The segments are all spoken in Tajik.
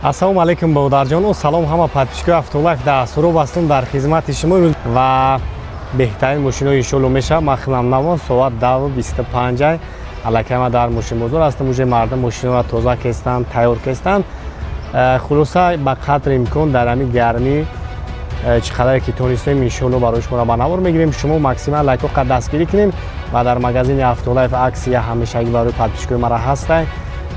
Ассалому алейкум бодарҷону салом ҳама подписчикои Автолайф да сурӯ бастум дар хизмати шумо ва беҳтарин мошинои иншоалло мешавад. Ман худам навон соат 10:25 аллакай ма дар мошин бозор ҳастам. уже мардум мошиноро тоза кестанд, тайёр кестанд. хулоса ба қадри имкон дар ҳамин гармӣ чӣ қадаре ки тонистем иншоалло барои шуморо ба навор мегирем. шумо максимал лайкҳо дастгирӣ кунед ва дар магазини Автолайф аксия ҳамешагӣ барои подписчикои мара ҳастад.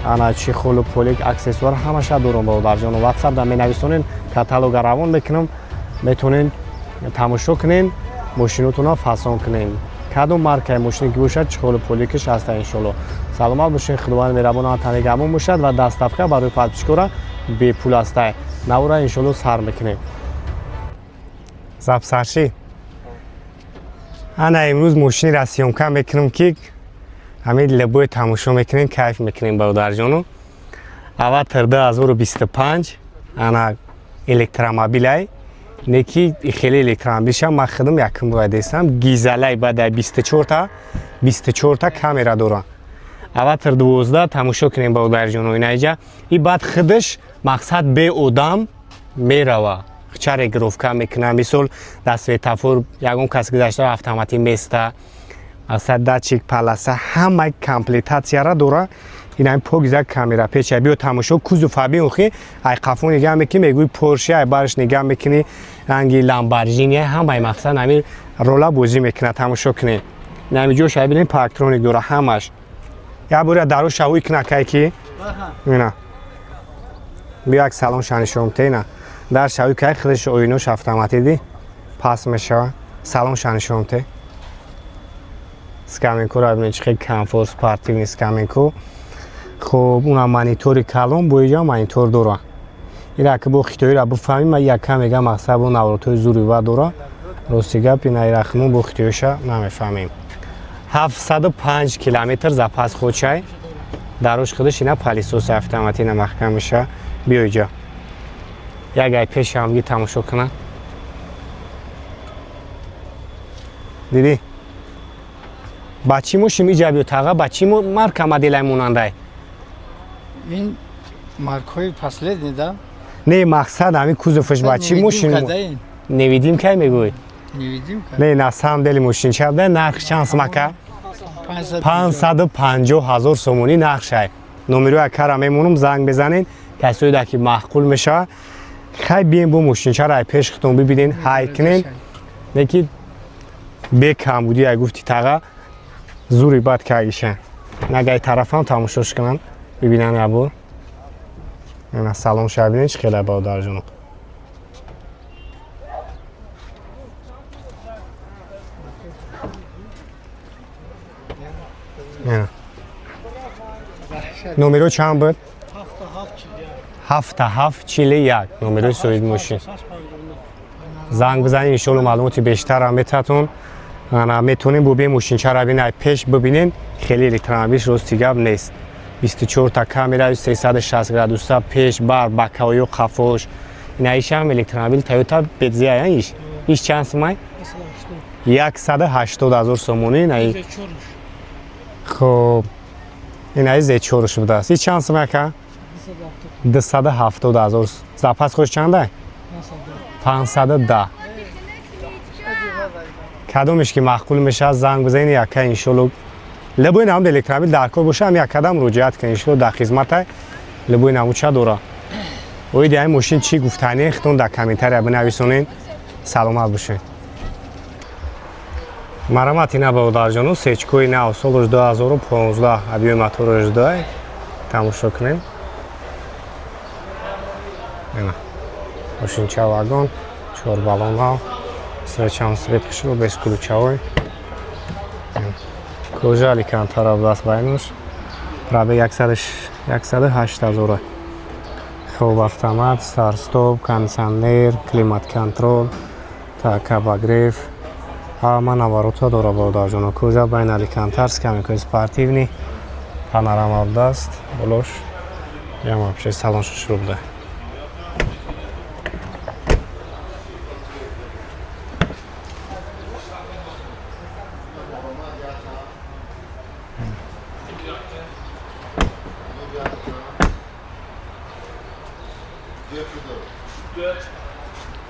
ана чи холу полик аксессуар ҳамаша дорам бодарҷону WhatsApp да менависонен, каталога равон мекунам, метонен тамошо кунен, мошинотуна фасон кунен. Кадом маркаи мошине ки бошад чи холу поликиш ҳаста иншоалло. Саломат бошед, худованд мерабона танигамон бошад ва дастафка барои подписчикора бепул аста. Навора иншоалло сар мекунем. Запсарши. Ана имрӯз мошинеро сёмка мекунам ки ҳамин лабои тамошо мекунем, кайф мекунем бодарҷону. Аватар 2025 ана электромобилай неки хеле электромобилша ман худам якум бора дестам гизалай бадай 24 камера дора. Аватар 12 тамошо кунем бодарҷону. Инаиҷа и баъд худаш мақсад бе одам мерава. Ча регировка мекунам, мисол дар светофор ягон кас гузашта автоматик места. Аса датчик паласа ҳама комплектатсияра дора. Ин погиза камера печа биё тамошо кузов абиохи ай қафон нигам мекунӣ мегӯи Порше ай бараш нигам мекунӣ ранги Lamborghini ҳамаи мақсад ҳамин рола бозӣ мекуна тамошо кунӣ. Нами ҷош ай бинем парктроник дора ҳамаш. Я бора даро шавуи кунакай ки ина биё ак салон шанишом тена дар шавуи кай худаш оинош автоматиди пас мешава салон шанишом те скаминку ро бинед чӣ комфорт спортивни скаминку. хуб уна монитори калон боиҷа монитор дора. ира ки бо хитоиро бифаҳмем ман якам мега мақсад бо навротҳои зурива дора. рости гап ина ира химон бо хитоиша намефаҳмем. 705 километр запас хочай дарош худаш ина палисоси автоматик ина маҳкам меша. биёиҷа як ай пешам ги тамошо кунад. диди ба чӣ мошин иҷа биё таға ба чӣ марка моделай монандай? ин маркаҳои последни да? Не мақсад ҳамин кузоваш ба чӣ мошин? Невидимкай мегӯй? Невидимка? Не на самом деле мошинча да нарх чанд смака? 550,000 сомонӣ нархшай. номерои кара мемонам занг безанен касое да ки маъқул меша. хай бием бо мошинчаро ай пеш хутон бибинен ҳай кунен. неки бе камбудӣ ай гуфти таға зури бад кагиша. нагай тарафам тамошош кунам бибинам ябор. ана салон шабинен чӣ хеле бодарҷону. номеро чанд буд? 7741 номерои соҳиби мошин. занг бизанед иншоалло маълумоти бештарам метатон. ана метонем бо бе мошинчара бинай пеш бибинен хеле электромобилш рости гап нест. 24 камера 360 градуса пеш бар бакаоё қафош. инаишам электромобил Toyota Bedzia иш чанд сомай? 180,000 сомонӣ наи. хуб инаи Z4 будааст. иш чанд сомай ка? 270,000. запас хош чанда? 510. кадомеш ки маъқул мешавад занг бизанед яка иншоалло лабои навмуд электромобил дар кор боша ҳам як қадам муроҷиат кунед иншоалло дар хизмата лабои навмудча дора. оиди ҳамин мошин чӣ гуфтанӣ хитон дар комментария бинависонед. саломат бошед. марамат ина бодарҷону сечкои нав соли 2015 абиёи мотори ждой тамошо кунем. ина мошинча вагон 4 баллонав свечам свет кишро без ключавой. кожа аликантара даст байнуш пробег 108,000. хуб автомат старт стоп кондиционер климат контрол так обогрев ҳама наворотҳо дора бодарҷону. кожа байн аликантар скамейкаи спортивни панорама даст болош ям вообще салоншо шуруъ буда.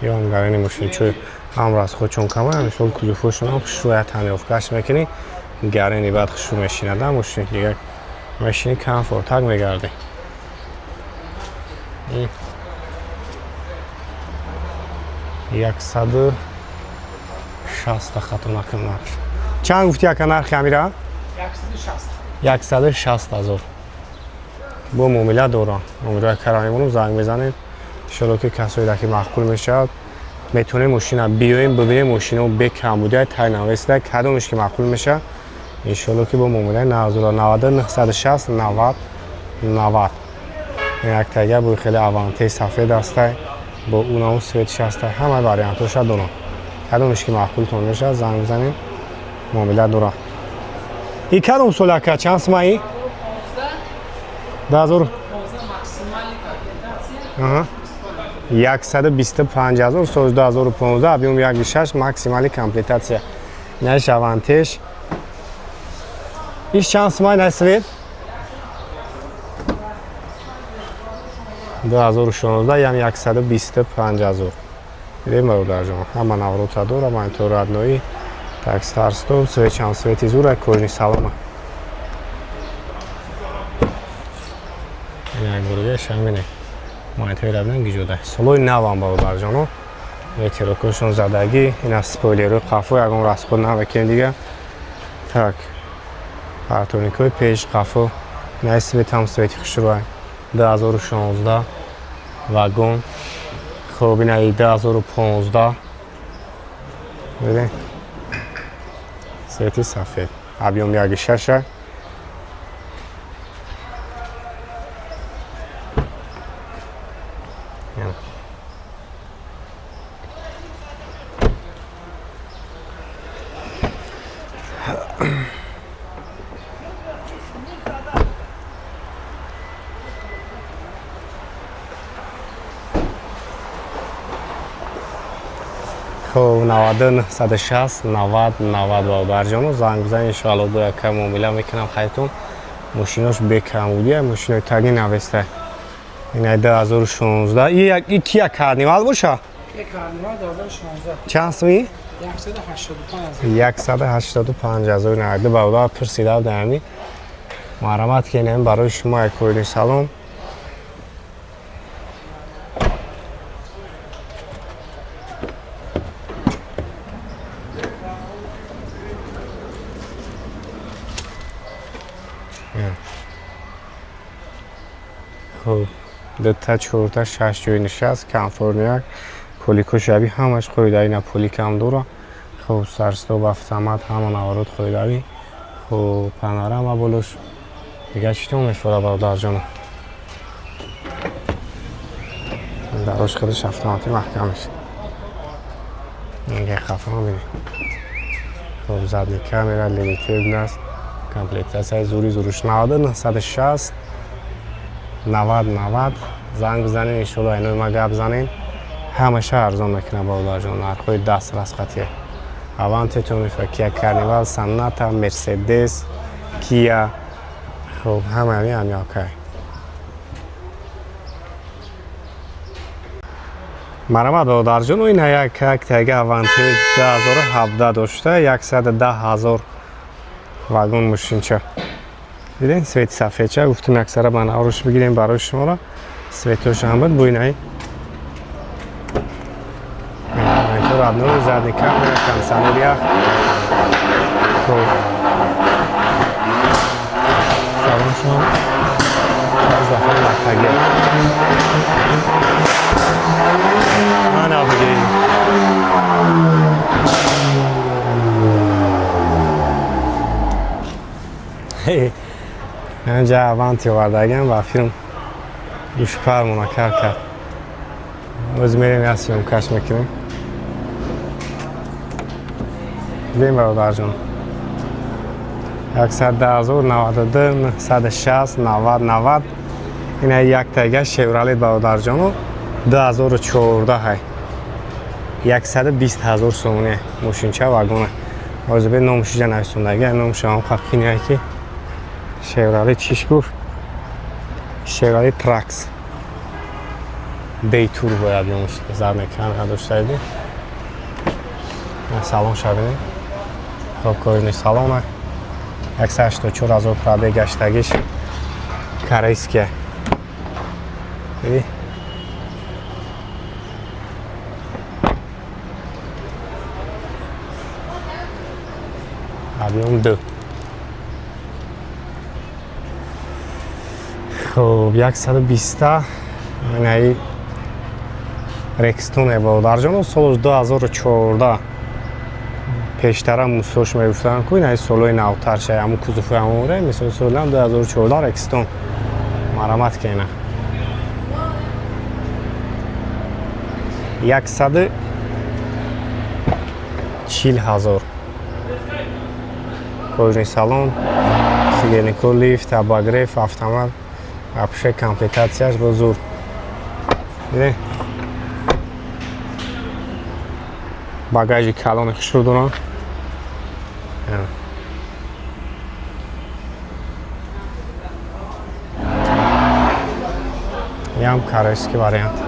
یا هم گرانی ماشین چوی هم راست خود چون کمه هم شول کلوفوشون هم شویت هنیاف کش میکنی گرانی بعد خشو میشینه ده ماشین دیگه ماشین کمفورتک میگرده 160 خط نکن نقش چند گفتی یک نرخ امیره؟ 160,000 با معامله دوران معامله کرایمون زنگ میزنید انشالله که کسایی که مقبول میشه میتونه ماشین بیایم ببینیم ماشین رو به کمبودی تای نوسته کدومش که مقبول میشه انشالله که با معامله 990 960 90 90 این یک تایگه بوی خیلی اوانتی سفید هسته با اون سویتش هسته همه واریانتش دونم کدومش که مقبول تون میشه زنگ بزنید معامله دوران این کدوم سولکه چند سمایی؟ 10,000 125,000 12015 объем 1,6 максимальная комплектация наш авантаж иш чанд сумай на свет 2016 ям 125,000 идем бародар ҷон ҳама наврота дора ма интор аднои такстарстон свет чанд свети зура кожни салома як бурга шамине майтой рабдан гижода солои навам бародар ҷоно ветирокошон задагӣ ина спойлеру қафо ягон расход навакем дига так партоникои пеш қафо ина светам свети хушрӯай 2016 вагон хоб ина 2015 бибин свети сафед объем 1,6 خب 90 160 90 90 برادر جانو زنگ بزنید ان شاء الله با یک معامله میکنم خیرتون ماشیناش بکمودیه ماشین تگی نوسته این 2016 این کیا کارنیوال باشه یک کارنیوال 2016 چند سوی 185,000 نقد برادر پرسیده دارمی مرامت کنیم برای شما یک کوین سلام خب دوتا چهارتا شش جوی نشست کمفورنیاک پولیکو شبی همش خویدایی نه پولیک هم دوره خب سرستا و افتامت همه نوارد خویدایی خب پنارم بولوش دیگه چطور میشوره برادر جانو دراش خودش افتاماتی محکم میشه اینگه خفه هم بینید خب زدنی کمیره لیمیتید نست کمپلیتاسیون زوری زوروش 90 960 90 90 زنگ بزنین ان شاء الله اینو ما گپ بزنین همیشه ارزان میکنه برادر جان نرخ‌های دست رسقتیه اوانت تو میفکر کارنیوال سناتا مرسدس کیا خب همه هم اوکی مرحبا برادر جان این یک تگ اوانت 2017 داشته 110,000 واگن ماشین چه دیدین سویت سفید چه گفتم اکثر من آروش بگیریم برای شما را سویتوش هم بود بوینایی اینطور ادنو زدی کم کنسانریا خب سلام شما از دفعه مرتگه من ها بگیریم اینجا اوانتی وردگم و فیلم دوش پرمونا کرد باز میریم یه سیوم کش میکنیم دیم برادر جان 110,000 92 160 90 90 این یک تگه شیورالی برادر جانو 2014 های 120,000 سومونه ماشینچه واگونه باز به نامش جا نویسوندگی نامش هم خاکینی که شیورالی چیش گفت شیورالی ترکس Day turbo объемش зар мекан доштаиди. Салон шавинем. Хоб кожаный салон. 184 000 пробег гаштагиш. Корейские. Види? Объем 2. Хоб 120 инаи Rexton ба дарҷону соли 2014 пештара мусош мегуфтан ку инаи солои навтар шай ҳамун кузуфи ҳамонре мисол солам 2014 Rexton марамат кена 140 000 кожаный салон сидельнику лифт обогрев автомат вообще комплектацияш бо зур види багажи калони хушрӯ дорам ям корейский вариант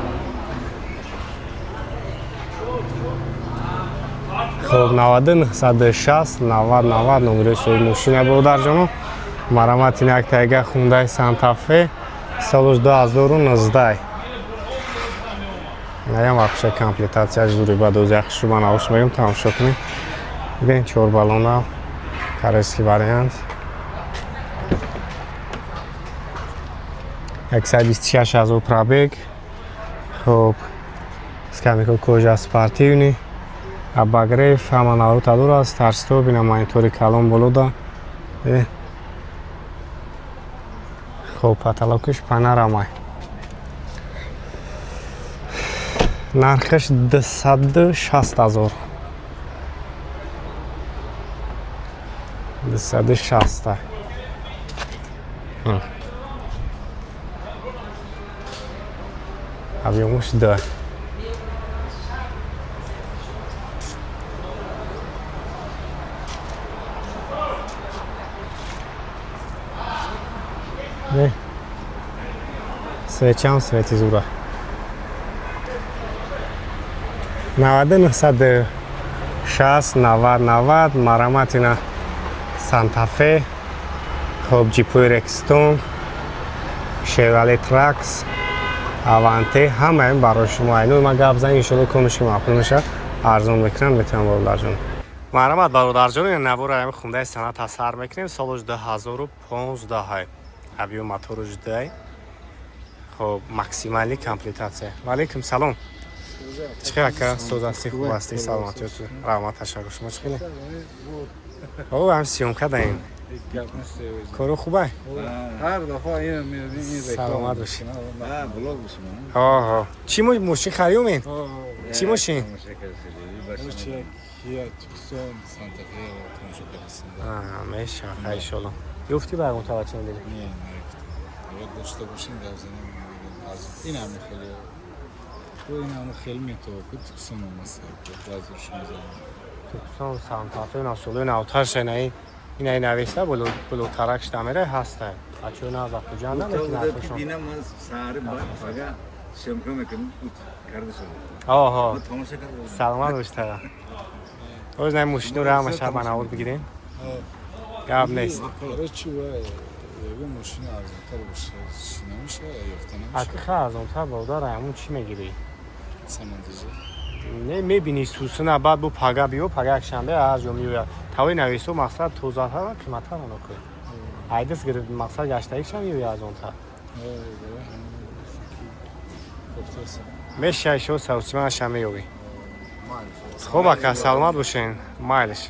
хоб 960 90 номери соҳиби мошина бодарҷону марамати як тайга Hyundai Santa Fe соли 2019 наям вообще комплектация зури ба дози хушрӯ навош мегам тамошо кунем бибин 4 баллона корейский вариант 126 000 пробег хоб скамейка кожа спортивный обогрев ҳама наврута дур аст старт-стоп ина монитори калон болода хоб потолокиш панорамай нархаш 260 000 260 объемуш 2 свечам свети зура 960 90 мараматина Santa Fe хоб ҷипои Rexton Chevrolet Trax Avante ҳамаи барои шумо айну ма гап зани иншоалло комишки маъқул меша арзон мекунам метавон бародарҷон марамат бародарҷон ин набора Hyundai Sonata сар мекунем соли 2015 объем моторуш дай хоб максимали комплектация валейкум салом чӣ ака созасти хуб асти саломати ёсу раҳмат ташаккур шумо чӣ хеле о ҳам сиёмка даем кору хубай ҳар дафъа саломат боши ҳо чӣ мошин харёмед чӣ мошин меша иншоалло юфти ба мутаваҷҷиҳ медем дошта бошем гап занем ин ҳам хеле ин ҳам хеле метавоку туксон омаста баъзо шумо занем туксон Santa-Fe насолои навтар шайнаи инаи навеста булутарак штамере ҳаста ачо наза куҷанда мекунад бинам ман саҳари баъд ага шамка мекунам карда шуд оҳо тамоша кардам саломат боштага оз най мошинуро ҳама шаб манавод бигирем гап нест мошина арзонтар боша намеша ёфта намеша ҳақиқа арзонтар бодар ҳамун чӣ мегирӣ самандижа не мебини сусуна баъд бу пага биё пага якшанбе аз ё меояд тавои навесо мақсад тозатар ва қиматтар оноку айдас гир мақсад гаштагишам ё арзонтар мешай шо савсиманашам меёбӣ хуб ака саломат бошен майлиш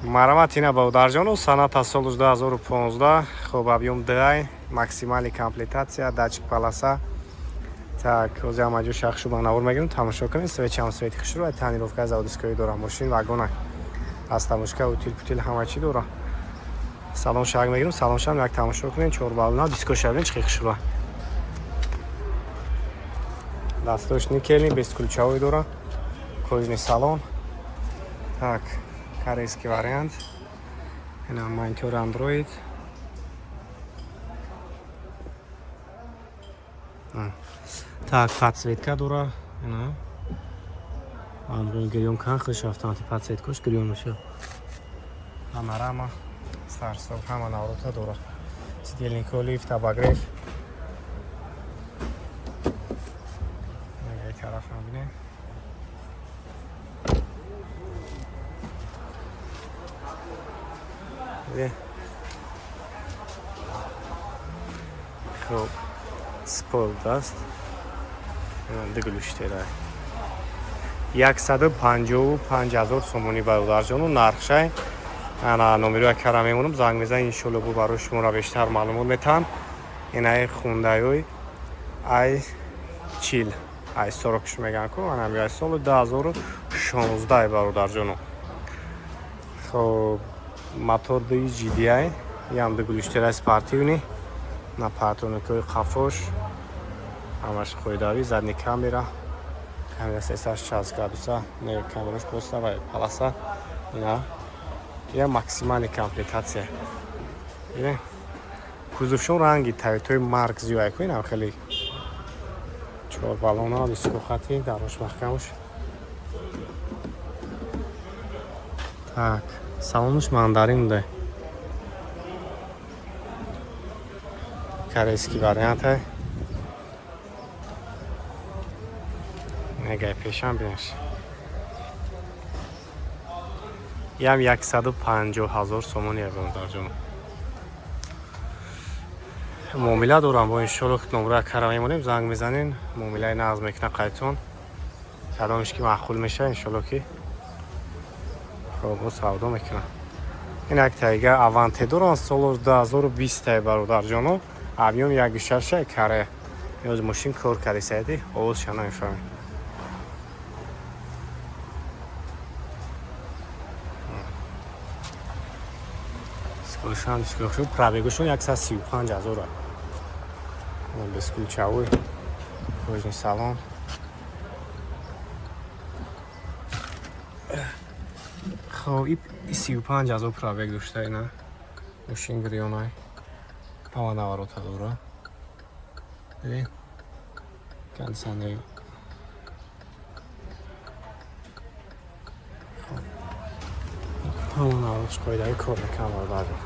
марамат ина бодарҷону Sonata соли 2015 хуб объем дай максимали комплектация датчик полоса так ози ҳамаҷо шахшу ба навор мегирем тамошо кунем свечам свети хушрӯ ва танировкаи заводискоӣ дора мошин вагона астамушка утил путил ҳама чӣ дора салон шак мегирем салон шам як тамошо кунем 4 баллона дискоша бинем чӣ хушрӯ дастош никелин бесключавой дора кожаный салон так корейский вариант ина монитор Android Так, подсветка дура. Ина. Ангел гирём кан хиш автомати подсветкаш гирём меша. Камерама старстоп ҳама наврота дура. Сиделнико лифт обогрев. Нагай тараф ҳам бинем. Хоб спорт аст. Дигулуштера 155,000 сомони бародарҷону нархшай ана номерои кара мемонам занг мезан иншоалло бу барои шуморо бештар маълумот метаҳам. Инаи хундаёи ай чил ай 40 меган ку ана ай соли 2016 бародарҷону. Хоб мотор ди GDI ям дигулуштера спортивни на патронакои қафош ҳамаш қоидави задни камера камера 360 градуса не камераш поста ва паласа ина я максимальная комплектация ина кузовшон ранги Toyota Mark зиёй кӯинам хеле чор балона дискохати дарош маҳкамш. Так салонуш мандарин да корейский вариант ҳай. Нагай пешам бинаш. Ям 150,000 сомони бародарҷон. Муомила дорам бо иншоалло номера кара мемонем занг мезанин муомилаи нағз мекунад қайтон кадомиш ки маъқул меша иншоалло ки хоб савдо мекунам. Инак тайга аванте дорам соли 2020 бародарҷоно авём 1.6 каре ёз мошин кор карди сайди овоз шана мефаҳмем. скошан скошо пробегошон 135,000 бесключавой кожный салон. хоб и 35,000 пробег дошта ина мошин гирёнай ҳама наворота дора кондиционер ҳама навороташ қоидаи кор мекунам бародарҷон.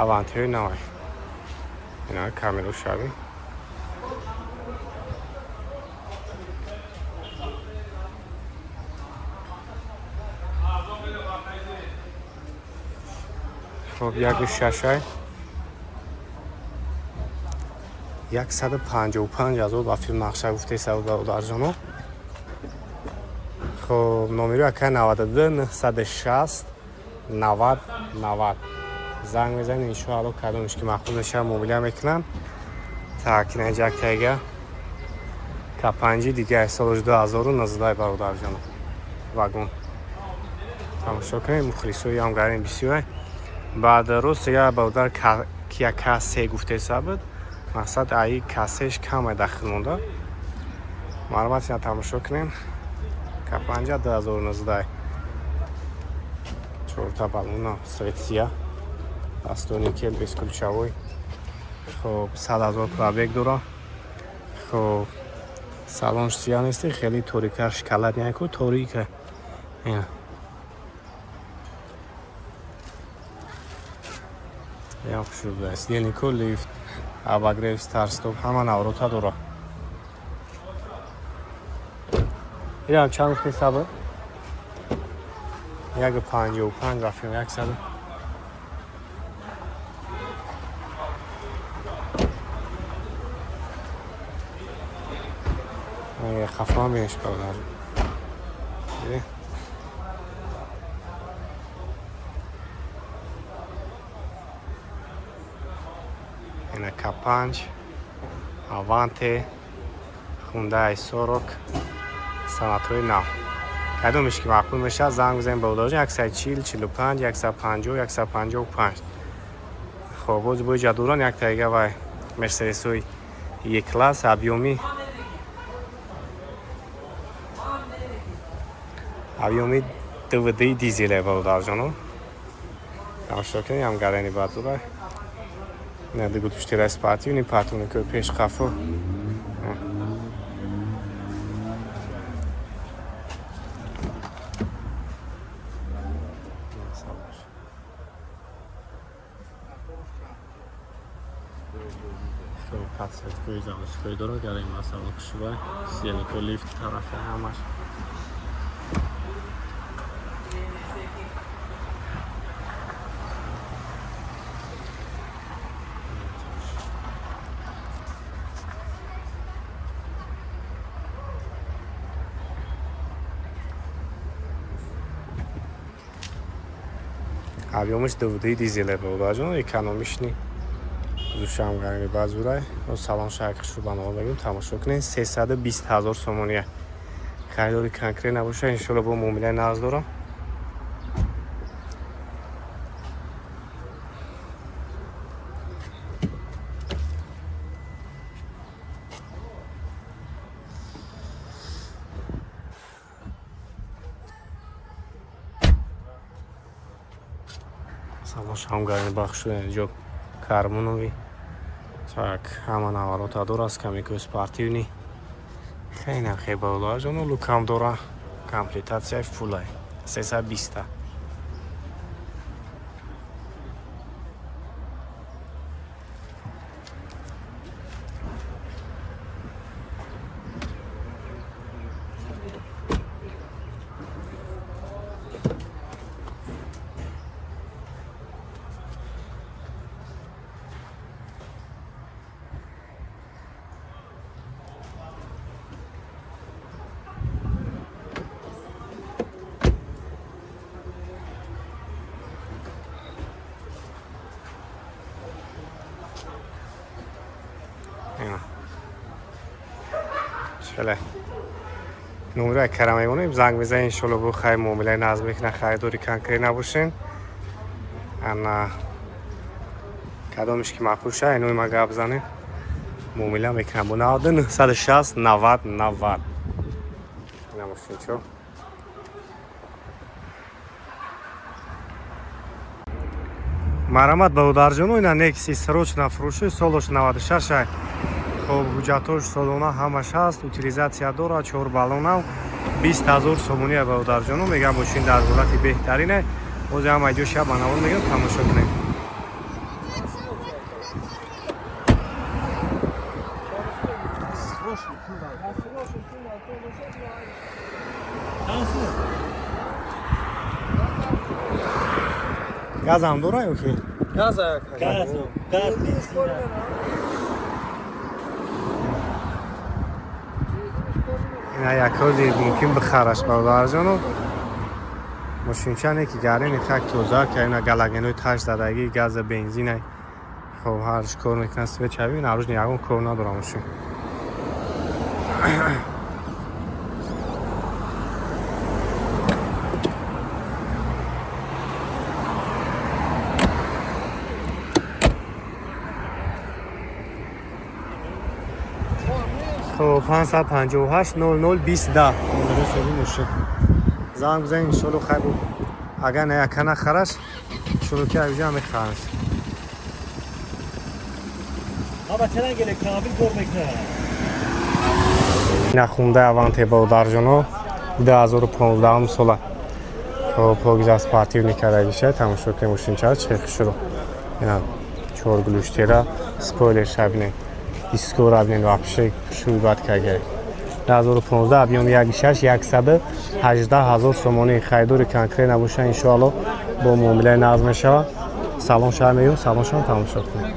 авантеҳои навай ина камерушави хоб 1.6 155,000 ба филм нақша гуфтесав бародарҷоно. хоб номерои ака 92 960 90 90 занг мезанед иншоалло кадомиш ки маъқул меша муомила мекунам. Так ина ҷактайга К5 дига соли 2019 бародарҷоно вагон тамошо кунед мухлисои ҳам гарем бисёр. баъд рост я бародар Kia K3 гуфтеса буд мақсад аи K3 каме дахил монда маълумати ина тамошо кунем. К5 2019 чорта балона светсия астонникел бесключавой. хоб 100,000 пробег дора. хоб салонш сия нести хеле торика шкалат няку торика ина ям хушуд сиделнико лифт обогрев старстоп ҳама наворота дора. инам чанд гуфтеса буд 1.55 рафем 100 хафан бинеш бародар ина К5 аванте хундай 40 санатҳои нав кадомиш ки маъқул мешад занг бизанем ба бародарҷон 140 45 150 155. хоб боз бои ҷадуран як тайга вай мерседесҳои یک کلاس ابیومی DVD دیزل برادر جانو تماشا کنید هم گرینی بازوره نه دیگه توشتی رس پارتی و نی پاتونی که پیش خفو پاتسکوی زمستوی داره گرین مثلا کشوه سیلیکو لیفت طرفه همش объемش DVD دیزل بود آجان اکانومیش نی زوشم گرمی بازوره و سالان شایقش رو بنابرا بگیم تماشا کنین 320,000 سومونیه خریداری کنکری نباشه انشالله با معامله نقد دارم سالانش هم گرمی بخش شده اینجا кармонови так ҳама наварота дораст камико спортивни хеле хебалажоно лукам дора комплектатсияи фулай 320 شله نمره کرمه بونیم زنگ بزنین انشالله بو خیلی معامله نظم میکنه خریداری کنکری نباشین انا کدامش که معقول شه اینوی ما گپ بزنین معامله میکنه بو 960 90 90 نماشین چو مرامت баҳодар ҷону ина некси срочна фурӯши солош 96 хоб ҳуҷҷатош солона ҳамаш ҳаст утилизатсия дора 4 баллонав 20,000 сомония баҳодар ҷону мегам бошин дар ҳолати беҳтарине озе ҳама ҷо шаб банавон мегам тамошо кунем газ ҳам дора ё ки Gaz ина як рӯзи мумкин бихараш баҳодарҷону мошинчане ки гарини хак тоза ка ина галагенои таш задагӣ газа бензинай хоб ҳарш кор мекунад свечави нарӯжни ягон кор надора мошин خب 558 00 20 نمره سری مشکل زنگ بزنید انشالله خیر بود اگر نه کنه خرش شروع که اینجا میخوانش بابا چرا الکترابیل کار میکنه نخونده اوانتی با درجانو 2015 ساله خب پاگیز از پارتیو نکرده میشه تماشا که ماشین چه شروع اینا 4 گلوشتیرا سپویلر شبینه دیسکو را ببینید واپشه شروع باد که 2015 ابیوم 16 118,000 سومونی خریداری کنکری نباشه ان شاء الله با معامله نظم شه سالن شهر میون سالن شما تماشا کنید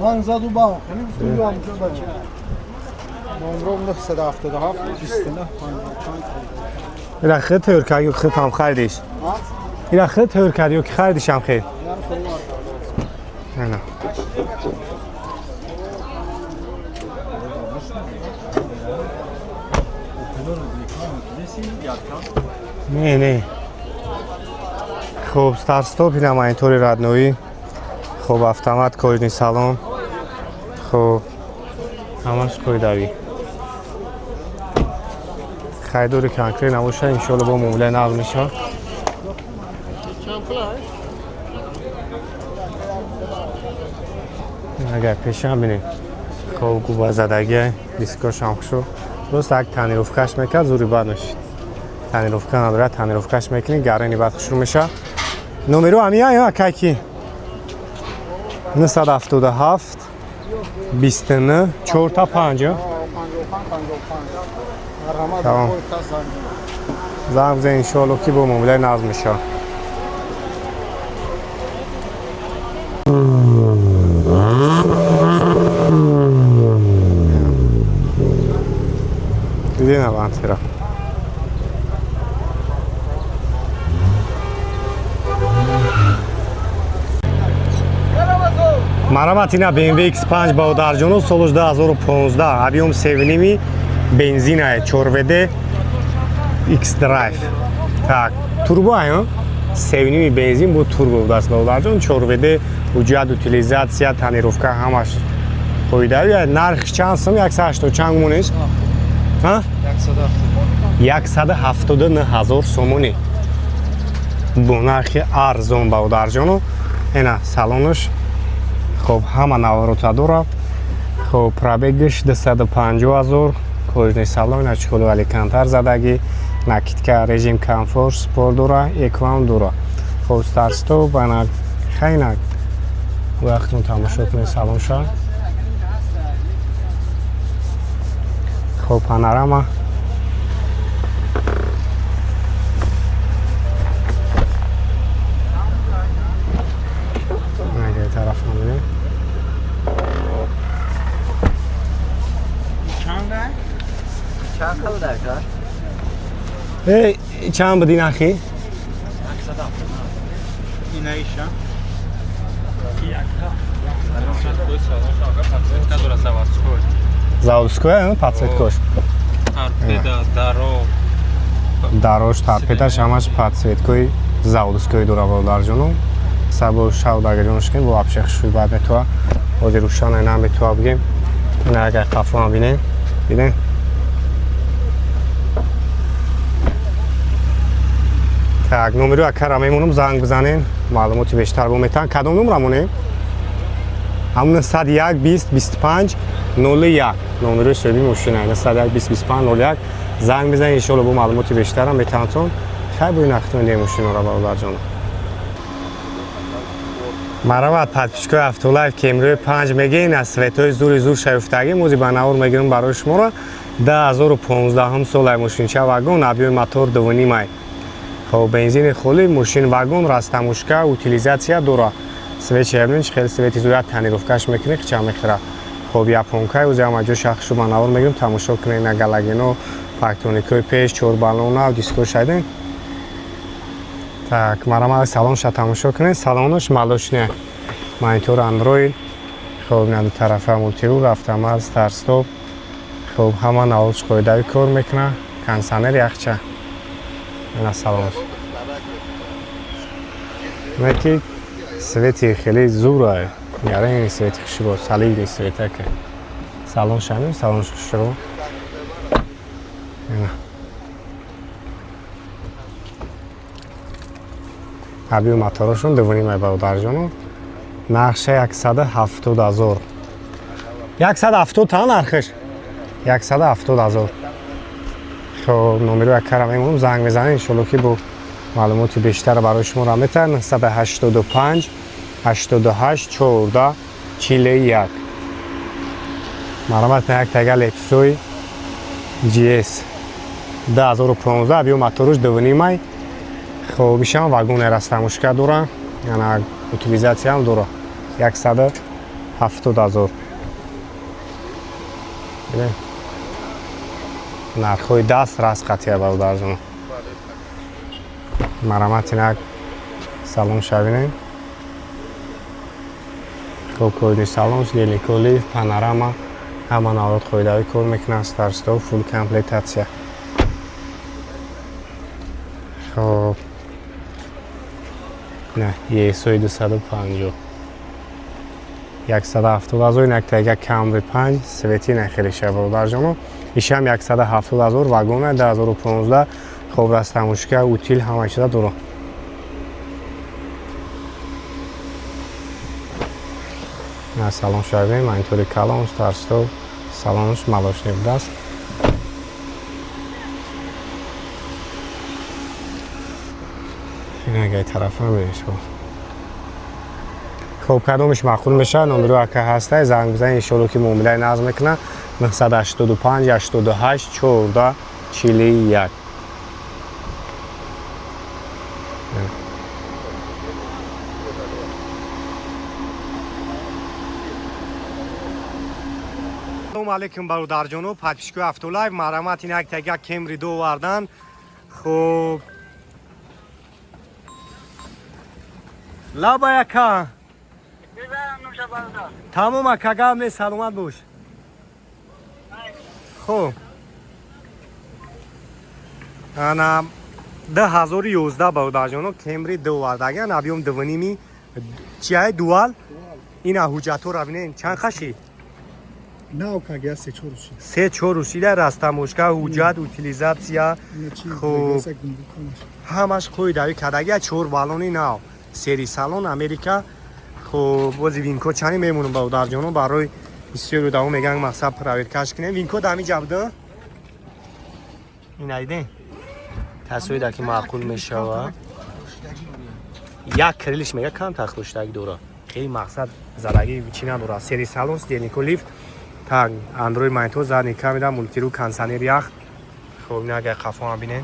من زدو با نمی‌تونم اونجا باشه نمرم 977 29 اینا خیلی تور کردی خیلی هم خریدیش اینا خیلی تور کردی که خریدیش هم خیلی نه نه خب ستار استاپ اینم اینطوری ردنوی خب خب автомат кожный салон. خب همش قویدوی خیدوری کنکری نباشه انشالله با مبله نقل میشه اگر پیش هم بینیم خب گوبه زدگی دیسکاش هم شو درست یک تنیروفکش میکرد زوری بد میشید تنیروفکه نداره تنیروفکش میکنی گرینی بعد شروع میشه نومرو همیه یا اکی 977 29 4 تا 5 tamam. زنگ بزن انشالله که با مبله نازم میشه دیدی نبند تیرا مرامت اینا BMW X5 با درجانو سالش 2015 объем 7,5 бензина 4WD X-Drive так турбо ая 7,5 бензин бу турбо даст ба درجان 4WD уҷат утилизация тонировка ҳамаш қоидави нарх чанд сум 180 чанд муниш ҳа 179,000 сомони бу нархи арзон ба درجانو ина салонаш خب همه نواروتا داره خب پرابگش 250,000 کلونی سالن اچکولو ولی کانتر زدگی نکیتکا رژیم کامفورت سپور داره اکوان داره خب استارستو بنا خیلی وقتون تماشا کنید سالن شد خب پانوراما نگه طرف نمیده چند خل در کار؟ چند بدین اخی؟ این ایشان؟ Заводское, подсветкош. Торпеда, Дарош, торпедаш ҳамаш подсветкои заводское дора ба дарҷону. Сабо шавд агар ҷонушкин бо абшех шуй бад метуа. Ҳозир рӯшан айна метуа бигем. Ина агар қафоам бинем. Бинем. Так, номеро акара мемонам занг бизанем. Маълумоти бештар бометан. Кадом номрамонем? ҳамун 101 20 25 01 номерои соҳиби мошина 101 20 25 01 занг бизанед иншоалло бо маълумоти бештарам метавонтон хай бои нахтониде мошинаро бародарҷон марават подписчикои автолайф кемрои 5 мегин аз светои зури зур шаёфтагӣ мози ба навор мегирам барои шуморо 2015 солаи мошинча вагон объёми мотор 2,5 хоб бензини холӣ мошин вагон растамушка утилизатсия дора свет шерминч хеле свети зуят тонировкаш мекунӣ хича мехӯра хоб японка узи ҳама ҷо шахшу ба навор мегирам тамошо кунед на галагино пактоникои пеш чорбалона диско шайден так марамали салонша тамошо кунед салонаш малошне монитор андроид хоб на ду тарафа мултирур автомат старт стоп хоб ҳама наводш қоидави кор мекуна кондиционер яхча ина салонаш меки свети хеле зура ярен свети хушро салиги светака салон шамин салон хушро ина объёми моторошон 2,5 ба дарҷону нархша 170,000 170 та нархш 170,000 хоб номеро акара мемонам занг мезанед иншоалло ки бо маълумоти бештар барои шумо метавонад 985 88 14 41 марамат на як тага лексои GS 2015 объёми мотораш 2,5 хоб ишам вагони растамушка дора яна утилизатсияам дора 170,000 нархҳои даст раст қатъия бародарҷон марамат инак салон шавинем хоб кодни салон делеколив панорама ҳама навод қоидави кор мекунанд старстов фул комплектатсия хоб не есои 250 170,000 اینک تگه کمری 5 سویتی نخیلی شه برادر جانو. ایش هم 170,000 واگونه 2015 خوب راست تموشکه اوتیل همه چیزا درو. نه سالن شویم اینطوری کلام استارستو سالنش ملاش نبوده است. این اگه طرف هم بیش بود. خب کدومش معقول میشه نمره اکه هسته زنگ بزنید انشالله که معامله نظم میکنه 985 88 14 41. سلام علیکم برادر جانو پادپیشکو افتولایو مرامت این یک تگه کمری دو وردن. خب لابا یکا تمام اکاگا می سلامت باش. خب انا 2011 برادر جانو کمری دو وردگن ابیوم دوونیمی چیه دوال این حجتو رو بینین چند خشی نه کاگه سه چورشی سه چورشی در راستموشکا حجت اوتیلیزاتسیا. خب همش خوی داری کداگه چور بالونی نه سری سالن امریکا. خب بازی وینکو چانی میمونم برادر جانو برای بسیار داو میگن مقصد پرایوت کش کنه وینکو دامی جبده این ایده تصویر که معقول میشه و یک کریلش میگه کم تخروشتگی دورا خیلی مقصد زدگی چی نداره. سری سالن دینیکو لیفت تاگ اندروید مایتو زنی کمیدم مولتی رو کانسانر یخ. خب این اگه خفا هم بینه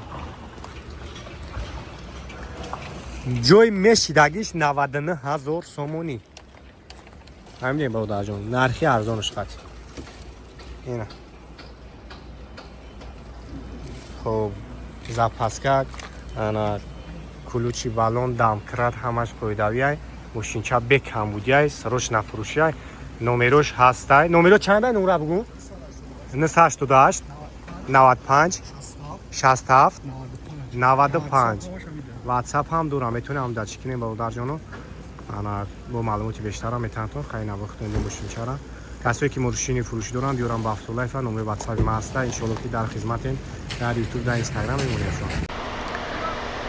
جوی میشیدگیش 99,000 سومونی همینه برادر جان نرخی ارزانش قطعی اینه. خب زپاسکا انا کلوچی بالون دام کرد همش پویداویای ماشینچا بک هم بودیای سروش نفروشیای نمروش هستای نمرو چنده نمره بگو 988 95 67 95 واتساپ هم دورم میتونه هم داد کنیم برادر جانو. انا با معلوماتی بیشتر هم میتونم خیلی نوختونده باشین چرا کسایی که ماشین فروشی دارن بیارم با افتولایف نمره واتساپ ما هسته ان شاء الله که در خدمتین در یوتیوب در اینستاگرام میمونیم شما.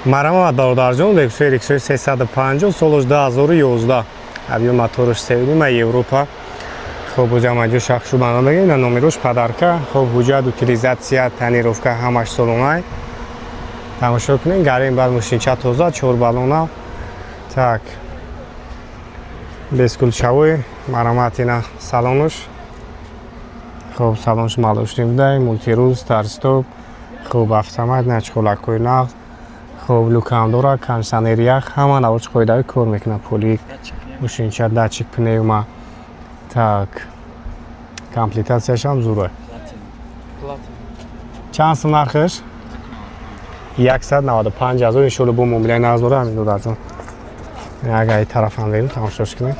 مرحبا برادر جان لکسوی 350 سالش 2011 اویو موتورش سویدیم اروپا. خب جامعه شخصو بنا میگه این نمروش پدرکا. خب حجت اوتیلیزاتسیا تنیروفکا همش سالونای تماشا کنین گاریم بعد ماشین چه توزا چور بالونا так بسکول شوی مرامت اینا سالنش. خب سالنش مالوش نمیده مولتی روز ترستوب. خب автомат نچخولاکوی نقد. خب لوکام دورا کانسانر یخ همه نوچ خویده کار میکنه پولی ماشین چه داتچیک پنیوما так کامپلیتاسیاش هم زوره. چند سم نرخش 195,000 انشالله با معامله نظر همین برادر جان. اگه این طرف هم بریم تماشاش کنیم.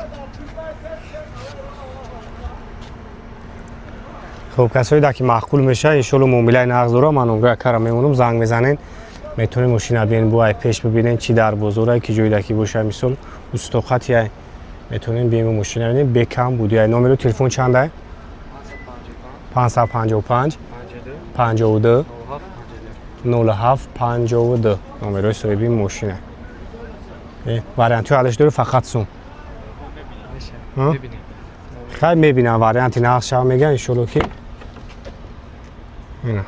خب کسایی که معقول میشه انشالله معامله نظر من اونجا کارم میمونم زنگ میزنین میتونین ماشین ببینین بو پیش ببینین چی در بازاره کی جوی دکی باشه مثلا استوقات یا میتونین بیاین ماشین ببینین بکم بود یا نمره تلفن چنده 555 52 0752 نمره صاحبی ماشینه. وارانتی حالش داره فقط سوم خیلی میبینم وارانتی نقش هم میگن انشالله که اینه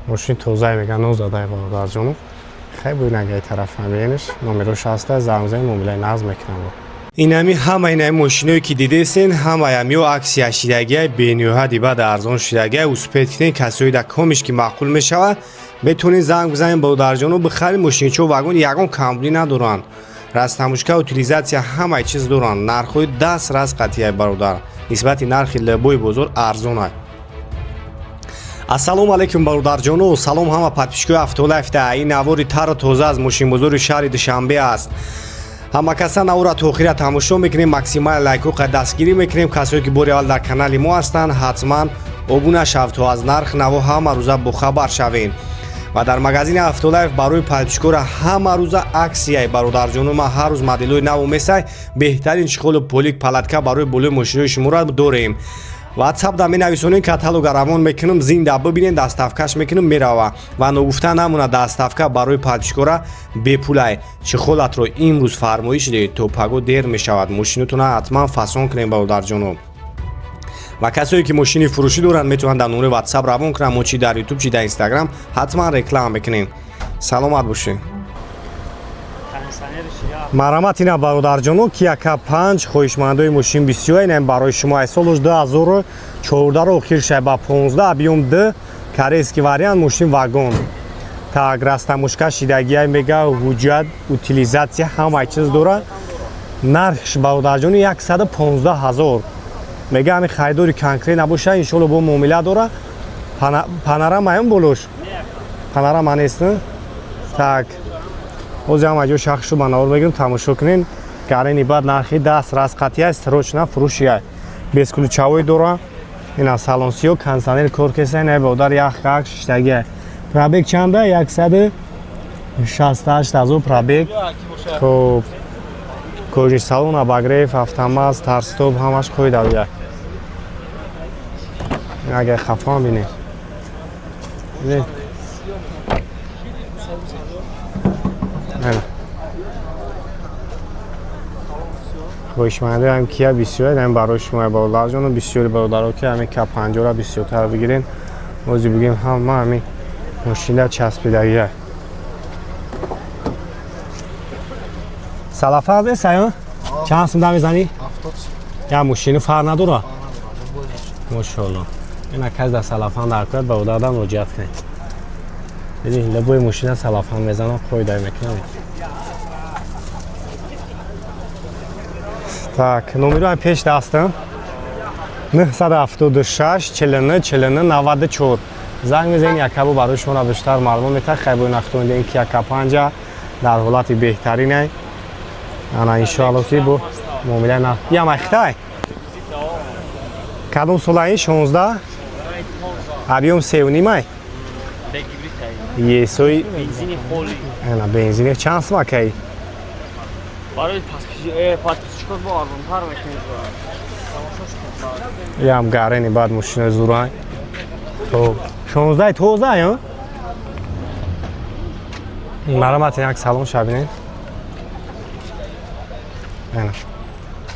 ماشین توزیع میگن نوزاده برادر جانو. خیلی بود نگه طرف همینش نمروش هسته زنگزنی معامله نظم میکنم. این همه این ماشینایی که دیدین همه همیو عکس یشیدگی بینیوها بعد ارزان شدگی اوسپیت کنین کسایی در کمش که معقول میشه بتونین زنگ بزنین برادر جانو بخرین ماشین چو واگن یگان کمبلی ندارن راست هموشکا اوتیلیزاتسیا همه چیز دارن نرخوی 10 راست قطعی برادر نسبت نرخ لبوی بزرگ ارزانه. السلام علیکم برادر جانو سلام همه پادپیشکو افتولایف ده این نواری تر و تازه از ماشین بزرگ شهر دوشنبه است. ҳама каса навро то охира тамошо мекунем, максимал лайкоқа дастгирӣ мекунем. Касое ки бори аввал дар канали мо ҳастанд, ҳатман обуна шав то аз нарх наво ҳама рӯза бохабар шавем. ва дар магазини Автолайф барои пальтушкора ҳама рӯза аксияй бародарҷону, ма ҳар рӯз моделҳои наву месай, беҳтарин чиқолу полик палатка барои болои мошинои шуморо дорем. WhatsApp-да менависонем, каталога равон мекунем, зинда бибинем, даставкаш мекунем, мерава. Ва ногуфта намона даставка барои пальтушкора бепулай. Чиқолатро имрӯз фармоиш диҳед, то паго дер мешавад. Мошинотона ҳатман фасон кунем бародарҷоно. ва касое ки мошини фурӯшӣ доранд метавонанд дар номери WhatsApp равон кунанд. мо чи дар YouTube чи дар Instagram ҳатман реклама мекунем. Саломат бошед. Марамат ина бародарҷоно, Kia K5 хоҳишмандои мошин бисёр инам барои шумо. Ай солаш 2014 охир шай ба 15 объем D корейский вариант мошин вагон. Так растамушка шидагиай мега ҳуҷҷат утилизатсия ҳама чиз дора. Нархш бародарҷоно 115,000. мега ҳамин харидори конкрет набоша, иншоалло бо муомила дора. Панорама болош? Панорама нест? Так. ҳозир ҳама ҷо шахшу ба навор мегирем, тамошо кунен. Гарени бад нархи даст расқатия срочна фурӯшия. Бесключавой дора. Ина салонсиё кондиционер кор кеса, ина бодар яхак шиштагия. Пробег чанда? 168,000 пробег. Хоб. Кожи салон, обогрев, автомат, старт-стоп ҳамаш қоида. Агар хафон бинем. хоҳишмандаи ҳам Kia бисёр дам барои шумо бародарҷоно, бисёри бародаро ки ҳамин K50 бисёртар бигирен. ҳозир бигем ҳама ҳамин мошина часпидагия. салафа аст ё? Чанд сум дамезанӣ? 70. Я мошина фар надора? Мошоалло. ина кас дар салафан дар кӯрад бародардан муроҷиат кунед. бибин лабои мошина салафан мезанам, қоида мекунам. Так, номеро пеш дастам. 976 49 49 94. занг мезанед, якабо барои шумо бештар маълумот метавонед. хайбои нахтонида ин Kia K5 дар ҳолати беҳтаринай. ана иншоалло ки бо муомилаи на я махтай. Кадом солаи 16? Объем 3.5. Есои бензини холӣ. ана бензини чанд сум акай? барои подписчикот бо арзонтар мекунед. Ям гарени баъд мошина зурай. То 16 тоза ё? марамат як салон шабинед. ана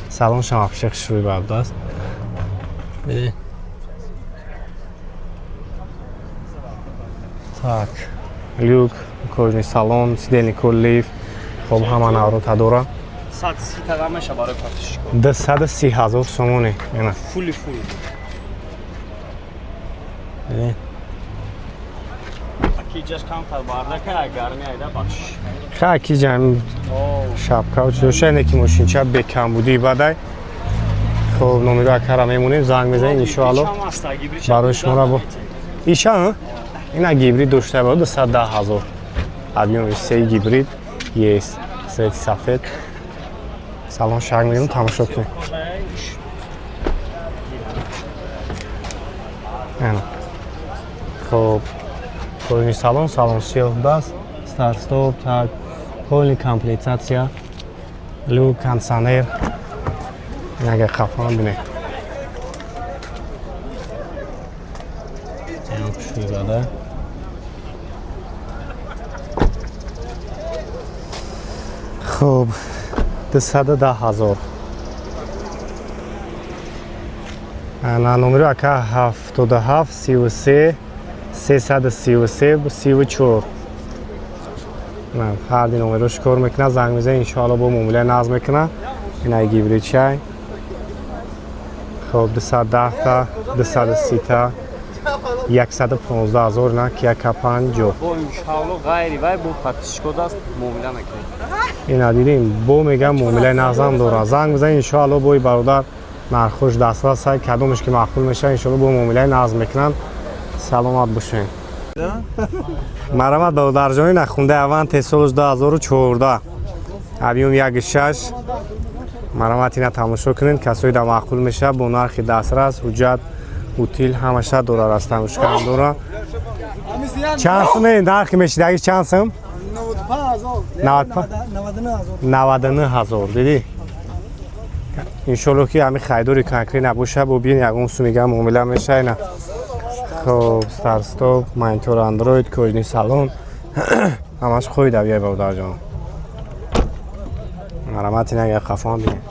салон шама пеши шуи бабдаст. Так, люк, кожни салон, сидени коллиф, хоб ҳама наврота дора. 130 тага меша барои подписчикот. 230,000 сомоне. ана Фули. Аки ҷаш камтар бардака гарми айда бахшиш. ха ки ҷам шапка чӯшане ки мошинча бекамбудӣ бадай. хоб номеро акара мемонем, занг мезанед иншоалло барои шуморо бо иша ина гибрид дошта бо 210,000. объем се гибрид yes сети сафед. салон шаг мегирем, тамошо кунем. ана хоб кожни салон, салон сиёҳ даст, старт-стоп, так, полни комплектация, люк, кондиционер. Агар хафон бинед. Шуйбада. Хоб 210,000. ана номеро ака 77 33 333 34. на ҳарди номерош кор мекуна, занг мезанед, иншоалло бо муомилаи назм мекуна. ина гибрид чай. хоб 210 та 230 та 115,000 на Kia K5 ҷо. бо иншоалло ғайри вай бо подписчикот аст муомила мекунед. ина дидем бо мегам муомилаи назм дора. занг мезанед, иншоалло бои бародар нархош дастрас сай кадомаш ки мақбул меша, иншоалло бо муомилаи назм мекунанд. саломат бошед. марамат бародарҷони нахундаи аванти солаш 2014. объем 1.6 марҳамат ина тамошо кунед касои да маъқул меша бо нархи дастрас ҳуҷҷат утил ҳамаша дора раст тамошкарам дора чанд сум нархи мешидаги чанд сум 99000 диди иншоалло ки ҳами хайдори конкрет набоша бо бин ягон сумига муомила меша ина хоб старстоп монитор андроид кӯҷни салон ҳамаш хои давияй бавдарҷон марҳамат ина як қафон бинед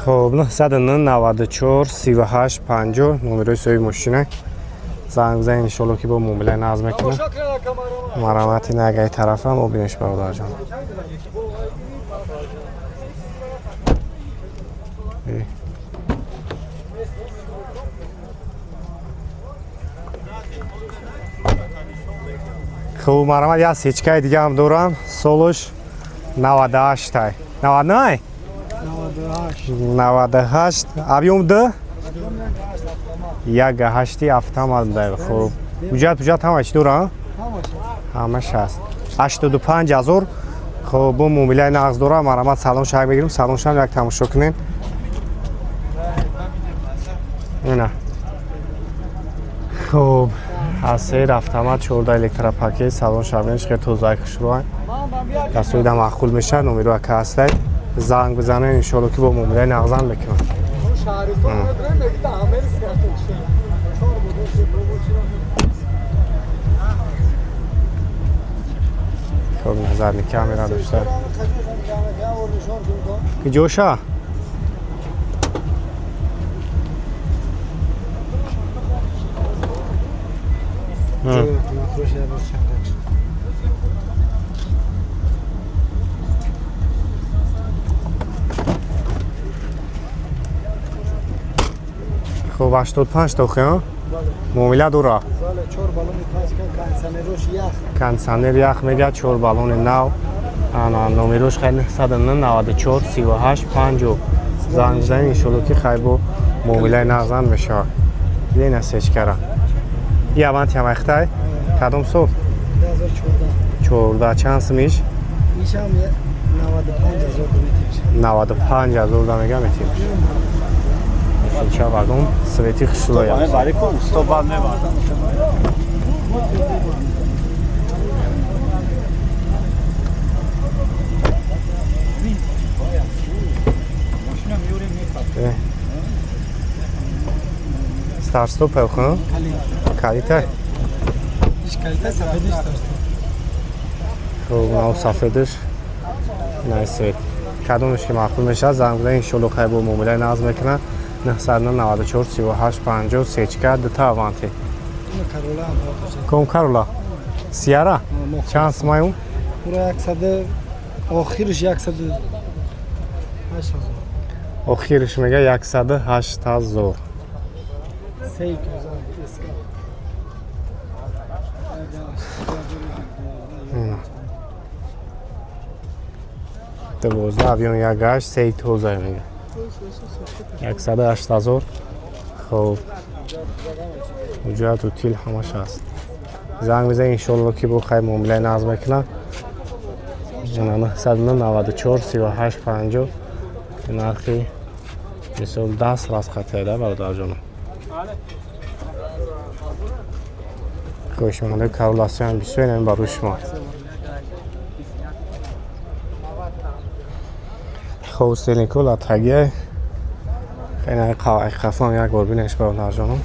خب 994 38 50 номерои соҳиби мошина занг бизанед иншоалло ки бо муомилаи назм мекунем марҳамати нагаи тарафам обинеш бародарҷон хуб марҳамат як сечкаи дига ҳам дорам солуш 98 ай 99 98 объем д 1.8 автомат дай хуб ҳуҷҷат ҳама чӣ дора ҳамаш ҳаст 85000 хуб бо муомилаи нағз дора марҳамат салонш як бигирем салоншам як тамошо кунем ина хуб ҳасер автомат 14 электропакет салоншам бинеш хеле тозаи хушрӯй касоида маъқул меша номеро ка ҳастай занг бизанед иншоалло ки бо муомилаи нағзам мекунам хуб назарни камера дошта ки ҷоша хуб 85 тохи муомила дора кондисионер ях мега 4 баллони нав ана номерош хай 994 38 50 занг бизанед иншоалло ки хай бо муомилаи нағзан мешавад ина сечкара и аванти ҳамахтай кадом сол 14 чанд сумиш 95000 да мега метириш ча вагон свети хушрӯя старстоп пелхон калита хуб нав сафедиш най свет кадомеш ки маъқул мешавад занг бизанед иншоалло хай бо муомилаи нағз мекунад 994 38 50 сечка дута аванти ком карола сиара чанд сумаю охириш мега 108000 12 объем 1.8 3000 мега 108000 хуб ҳуҷҷат утил ҳамаш ҳаст занг бизанед иншоалло ки бо хай муомилаи нағз мекунам 994 38 50 нархи мисол 10 расхатида бародарҷонам хӯшмондаи кароласиям бисёр барои шумо хуб стелникол атагия хеле қафам як бор бинеш бародарҷонам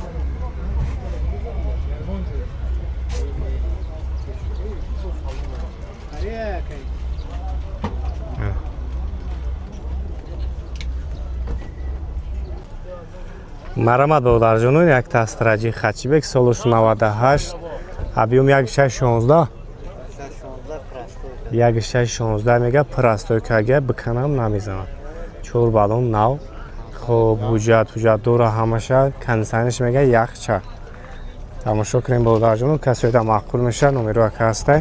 марҳамат бародарҷонон як тастраҷи хачибек солуш 98 объем 1.616 1.616 мега простойкага биканам намезанад 4 баллон нав хуб ҳуҷҷат дора ҳамаша кондисионерш мега яхча тамошо кунем бародарҷонон касоида маъқул меша номеро ка ҳастай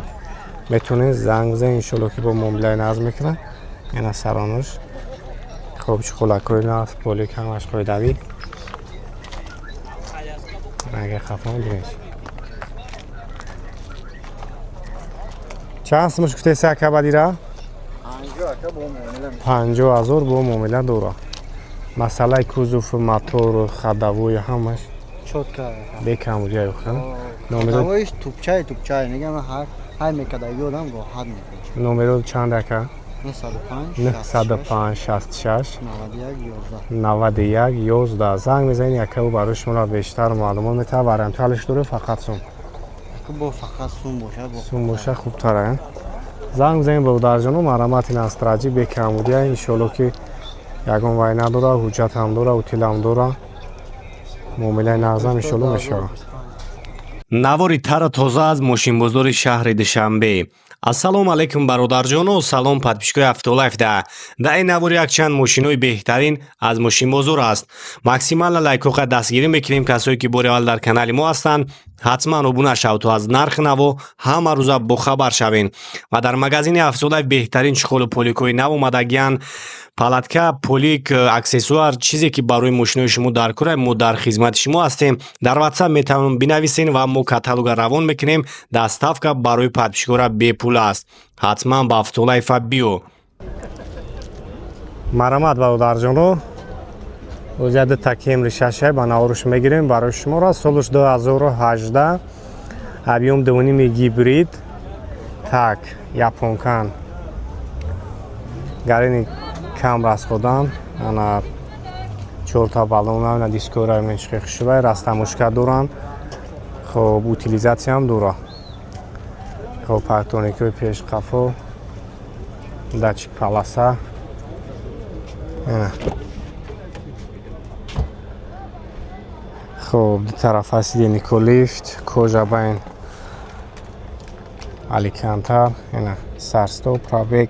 метавонед занг бизанед иншоалло ки бо муомилаи нағз мекунад اینا سرانوش خوب چخولا کوینا پولی کمش خوی دوی اگه خفان دیرش چند سمش کتی سکه با دیره؟ 50,000 با معامله دورا مسئله کوزوف موتور خدوی همش چوتکا بکم بودی خب نمره دوایش توپچای نگم هر میکده یادم راحت میکنه نمره چند دکه 905 905 66 91 11 91 11 زنگ میزنید یکی او برای شما بیشتر معلومات میتونه ورنتالش داره فقط سوم با فقط سوم باشه سوم باشه خوب تره زنگ میزنید به درجانو مرامت این استراجی بکمودی ان شاءالله که یگان وای نداره حجت هم داره اوتیل هم داره معامله نظم ان شاءالله میشه навори тара тоза аз мошинбозори шаҳри душанбе. ассалому алайкум бародарҷону салом подписчикои Автолайфда. дар ин навори якчанд мошинои беҳтарин аз мошинбозор аст. максимала лайкоқа дастгирӣ мекунем. касое ки бори аввал дар канали мо ҳастанд ҳатман обуна шавед то аз нархи наво ҳама рӯза бохабар шавен. ва дар магазини Автолайф беҳтарин чухолу поликои нав омадагиянд. палатка, полик, аксессуар, чизе ки барои мошинои шумо дар кора, мо дар хизмати шумо ҳастем. дар WhatsApp метавонед бинависен ва мо каталога равон мекунем. доставка барои подписчикора бепул аст. ҳатман ба Автолайф биё. марамат бародарҷоно. ӯзяда такем ришашай ба наворуш мегирем барои шуморо. солуш 2018 объем 2.5 гибрид так японкан гарини кам расходан ана 4 та баллон на дискора менчқи хушбай растамушка доран хоб утилизация ҳам дора хоб партоникои пешқафо датчик паласа хоб ду тарафа сидени колифт кожа байн аликантар ина сарстоп пробег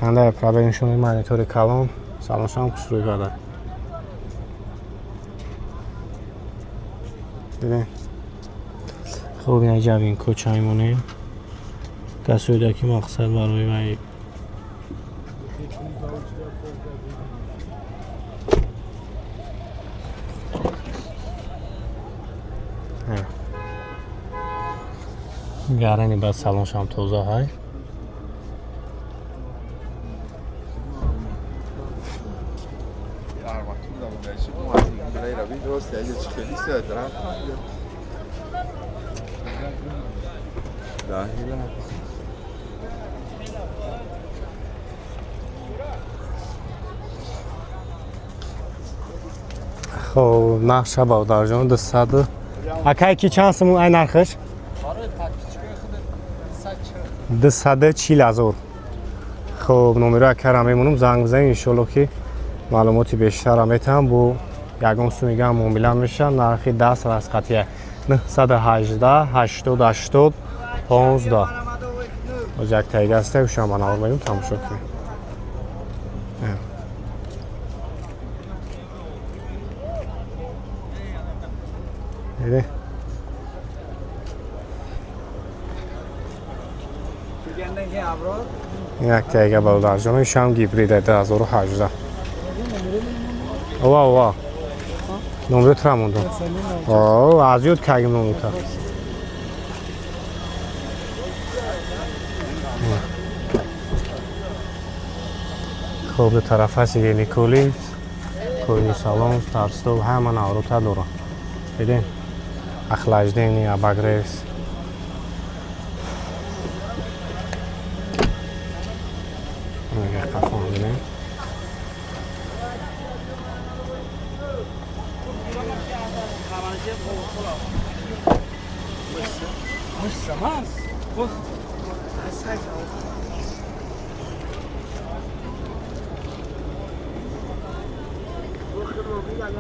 чанда пробег нишони монитори калон салоншам хушрӯй гада бибин хуб ина ҷавин кӯча мемонем касоида ки мақсад барои вай гарани ба салоншам тоза ҳай خب نقشه با درجان 200 اکای کی چند سمون ای نرخش 240,000 خب نمره اکر هم میمونم زنگ بزنید انشالله که معلوماتی بیشتر هم میتونم با یگان سومیگه هم معامله میشن نرخی 10 از قطعه 918 80 80 15 از یک تایگه هسته و شما نوار میدیم تماشا کنیم دیده یک تایگه برادر جانو شام گیبریده 2018 اوه نمره ترموندم اوه از یود که اگه نمره تر خوب به طرف هستی که نیکولی کوینی سالون ترستو همه نورو تا دورا دیدین اخلاجدینی اباگریفس میگه قفان دیدین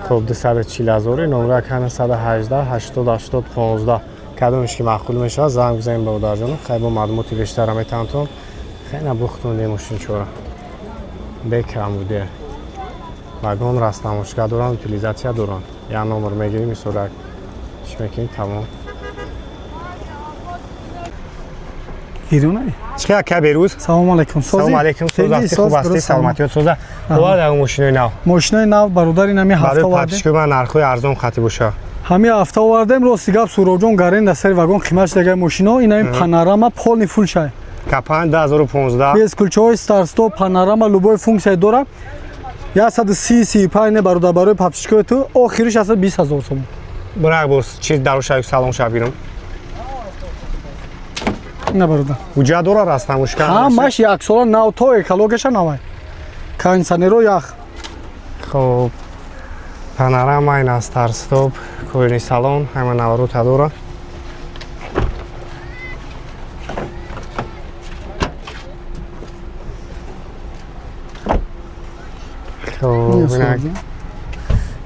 خب 240,000 نمره کنه 118 80 80 15 کدومش که معقول میشه زنگ بزنید به برادرجان خیلی با معلوماتی بیشتر هم میتونم خیلی بختون ماشین چورا بکرم بوده واگن راستموشکا دوران утилизация دوران یا نمر میگیریم میسورک چی میکنید تمام ایرونه. چقدر که بیروز؟ سلام علیکم. سلام علیکم. سوز هستی خوب هستی سلامتی سوزا. آها. در ماشین نو. ماشین نو برادر این همی هفته برای آورده. پاتشکو من نرخوی ارزان خطی باشه. همی هفته آوردیم رو سیگاب سوروجون گارین دستری واگن قیمتش لگه ماشینا این همی پانوراما پول فول شای. کپان 2015. بیس کلچوی استارستو پانوراما لوبوی فونکسیون داره. 135 نه برای پاتشکو تو آخرش از 20000 تومان. برای بورس چیز دروشای سلام شبیرم. نه برادر. وجا داره راست مشکل. ها ماش یک سال نو تو اکولوگش نوای. که انسانی رو یخ. خب پانوراما این استارستوپ کوینی سالن همه نوارو تداره.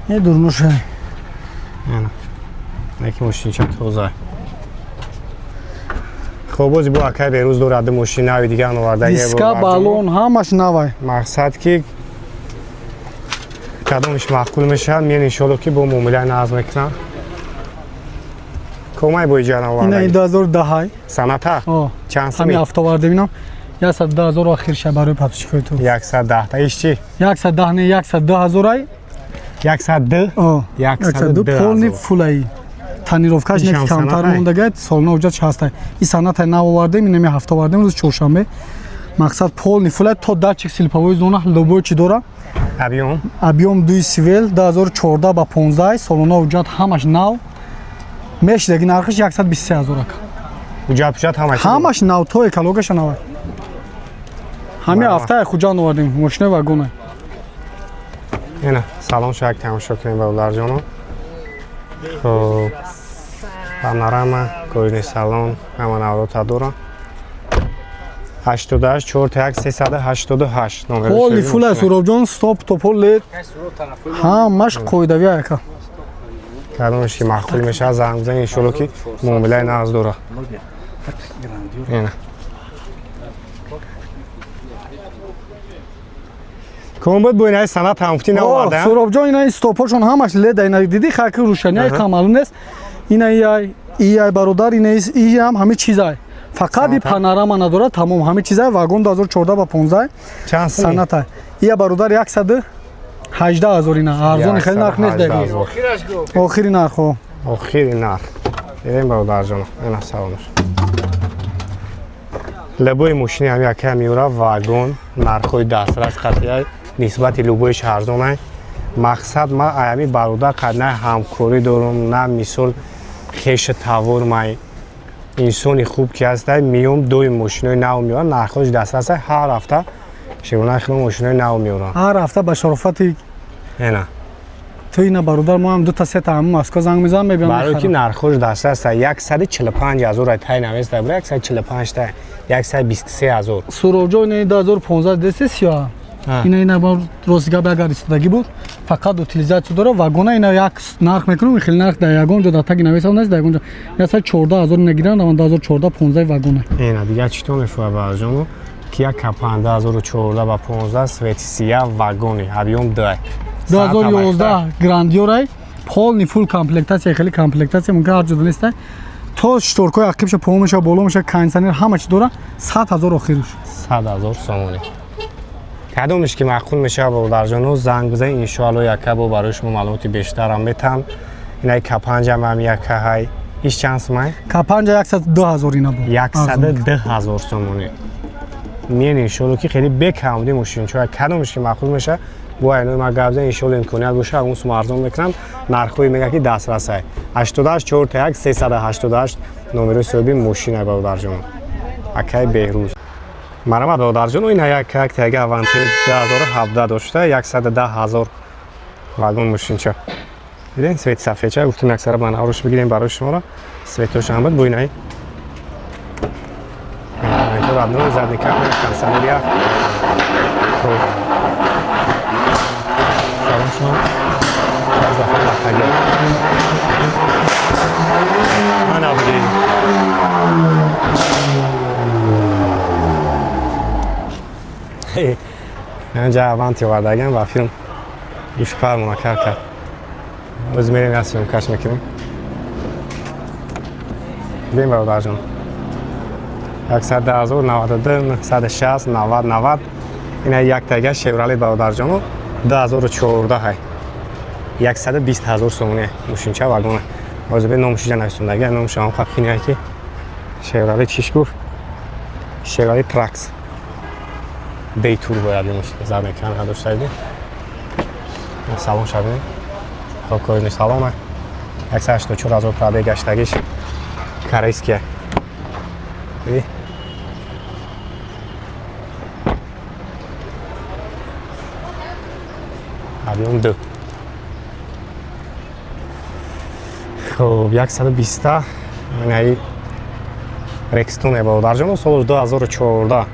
نه دورنوشه. نه. نکی ماشین چه توزای. خب بازی با اکای بیروز دور عده ماشین نوی دیگه آورده. دیسکا بالون همش نوای. مقصد که کدامش معقول میشه میان انشالله که با معامله نظم میکنن. کمای با ایجان آورده. این 2010 سنت ها؟ چند همی سمی؟ هفته آورده بینم 110,000 آخر شب برای پاتشکوی تو 110 تا ایش چی؟ 110 نه 110,000 110 آه 110 پولنی فولایی تانیروفکاش ایشان نه کمتر سنت های؟ مونده سالنا اوجا هست این سنت نو آورده می نمی هفته آورده روز چهارشنبه مقصد پولنی فولای تو داتچیک سلیپاوی زونه لوبو چی داره ابیوم ابیوم 2 سیویل 2014 با 15 سالنا اوجا همش نو میش دیگه نرخش 123,000 وجا پشت همش نو تو اکولوگش نو همین هفته خوجان آوردیم ماشین واگونه اینه سلام شاید تماشا کنیم با اولار جانو. خب پانوراما کوینی سالن همه نوارو تداره. 88 41 388 نمره پول فول سوراب جان استاپ توپول لید ها مش قویدوی اکا کدامش که معقول میشه زنگ بزنید انشالله که معامله ناز داره. اینه کم بود بوینه سنت همفتی نوارده. سوراب جان اینا استاپاشون همش لید اینا دیدی خاک روشنی کامل نیست اینا ای برادر اینا ای هم همه چیزای فقط این پانوراما نداره تمام همه چیزای واگن 2014 با 15 چند سمی؟ سنت ای برادر 118,000 اینا ارزون خیلی نرخ نیست دیگه آخری نرخ آخری نرخ بریم برادر جانو اینه سلامش لبوی ماشینی هم یکی میوره واگن نرخوی دسترس قطعی نسبت لبویش ارزونه. مقصد ما ایامی برادر قد نه همکاری دارم نه مثال خیش تاور مای انسانی خوب که هست میام دوی ماشینای نو میارن نرخش دسترس هر هفته شیونه خیلی ماشینای نو میارن هر هفته به شرافت نه تو اینا برادر ما هم دو تا سه تا هم ماسکو زنگ میزنم ببینم برای که نرخش دسترس 145,000 تای نویسته برای 145 تا 123,000 سوروجو این 2015 دسته سیاه اینا با روزگار اگر استفاده بود فقط utilizatsiya داره واگن اینا یک نرخ میکنم خیلی نرخ در یگان جا تاگی نویسم نیست در یگان جا مثلا 14,000 نگیرن اون 2014 15 واگن اینا دیگه چطور میفهمه برجامو کیا کپان 2014 با 15 سویتسیا واگونی ابیوم 2011 گراندیورای پول فول کامپلکتاسیا خیلی کامپلکتاسیا ممکن هر جدا نیست تو شتورکای عقبش پومش بالا میشه کانسنر همه چی داره 100,000 آخرش 100,000 سومونی کدومش که معقول میشه با درجانو زنگ بزنید ان شاء الله یک با برایش معلوماتی بیشتر هم میتم اینا کپنج هم یک های هیچ چانس مای کپنج 102,000 اینا بود 110,000 سومونی میان ان شاء الله که خیلی بکامدی ماشین چون کدومش که معقول میشه با اینو ما گفت ان شاء الله امکانیت باشه اون سوم ارزون میکنم نرخوی میگه که دسترس های 88 41 388 نمره صوبی ماشین با درجانو اکای بهروز مرحبا برادر جان این یک تگ اونتیر 2017 داشته 110,000 واگن ماشین چه دیدین سویت صفحه چه گفتم اکثر من آروش بگیریم برای شما را سویتش هم بود بوینه این تو رادنو زدی کار کانسلریا تو سلام شما از دفعه مختلف من آبگی اینجا اونتی واردگم و فیلم گوش پر منکر کرد باز میریم از فیلم کش میکنیم بیم برادر جان 110,000 92 960 90 90 ина як тага Chevrolet бародарҷону 2014 120,000 сомония мошинча вагона ҳозир номашиҷа нависондаги ном шумо хақине ки Chevrolet чишкур Chevrolet Trax бейтурбо яд мошин зад кан ҳадоштади салон шаве хокойни салона 184,000 пробег гаштагиш корейския объем 2 хоб 120 инаи Rexton бародарҷону соли 2014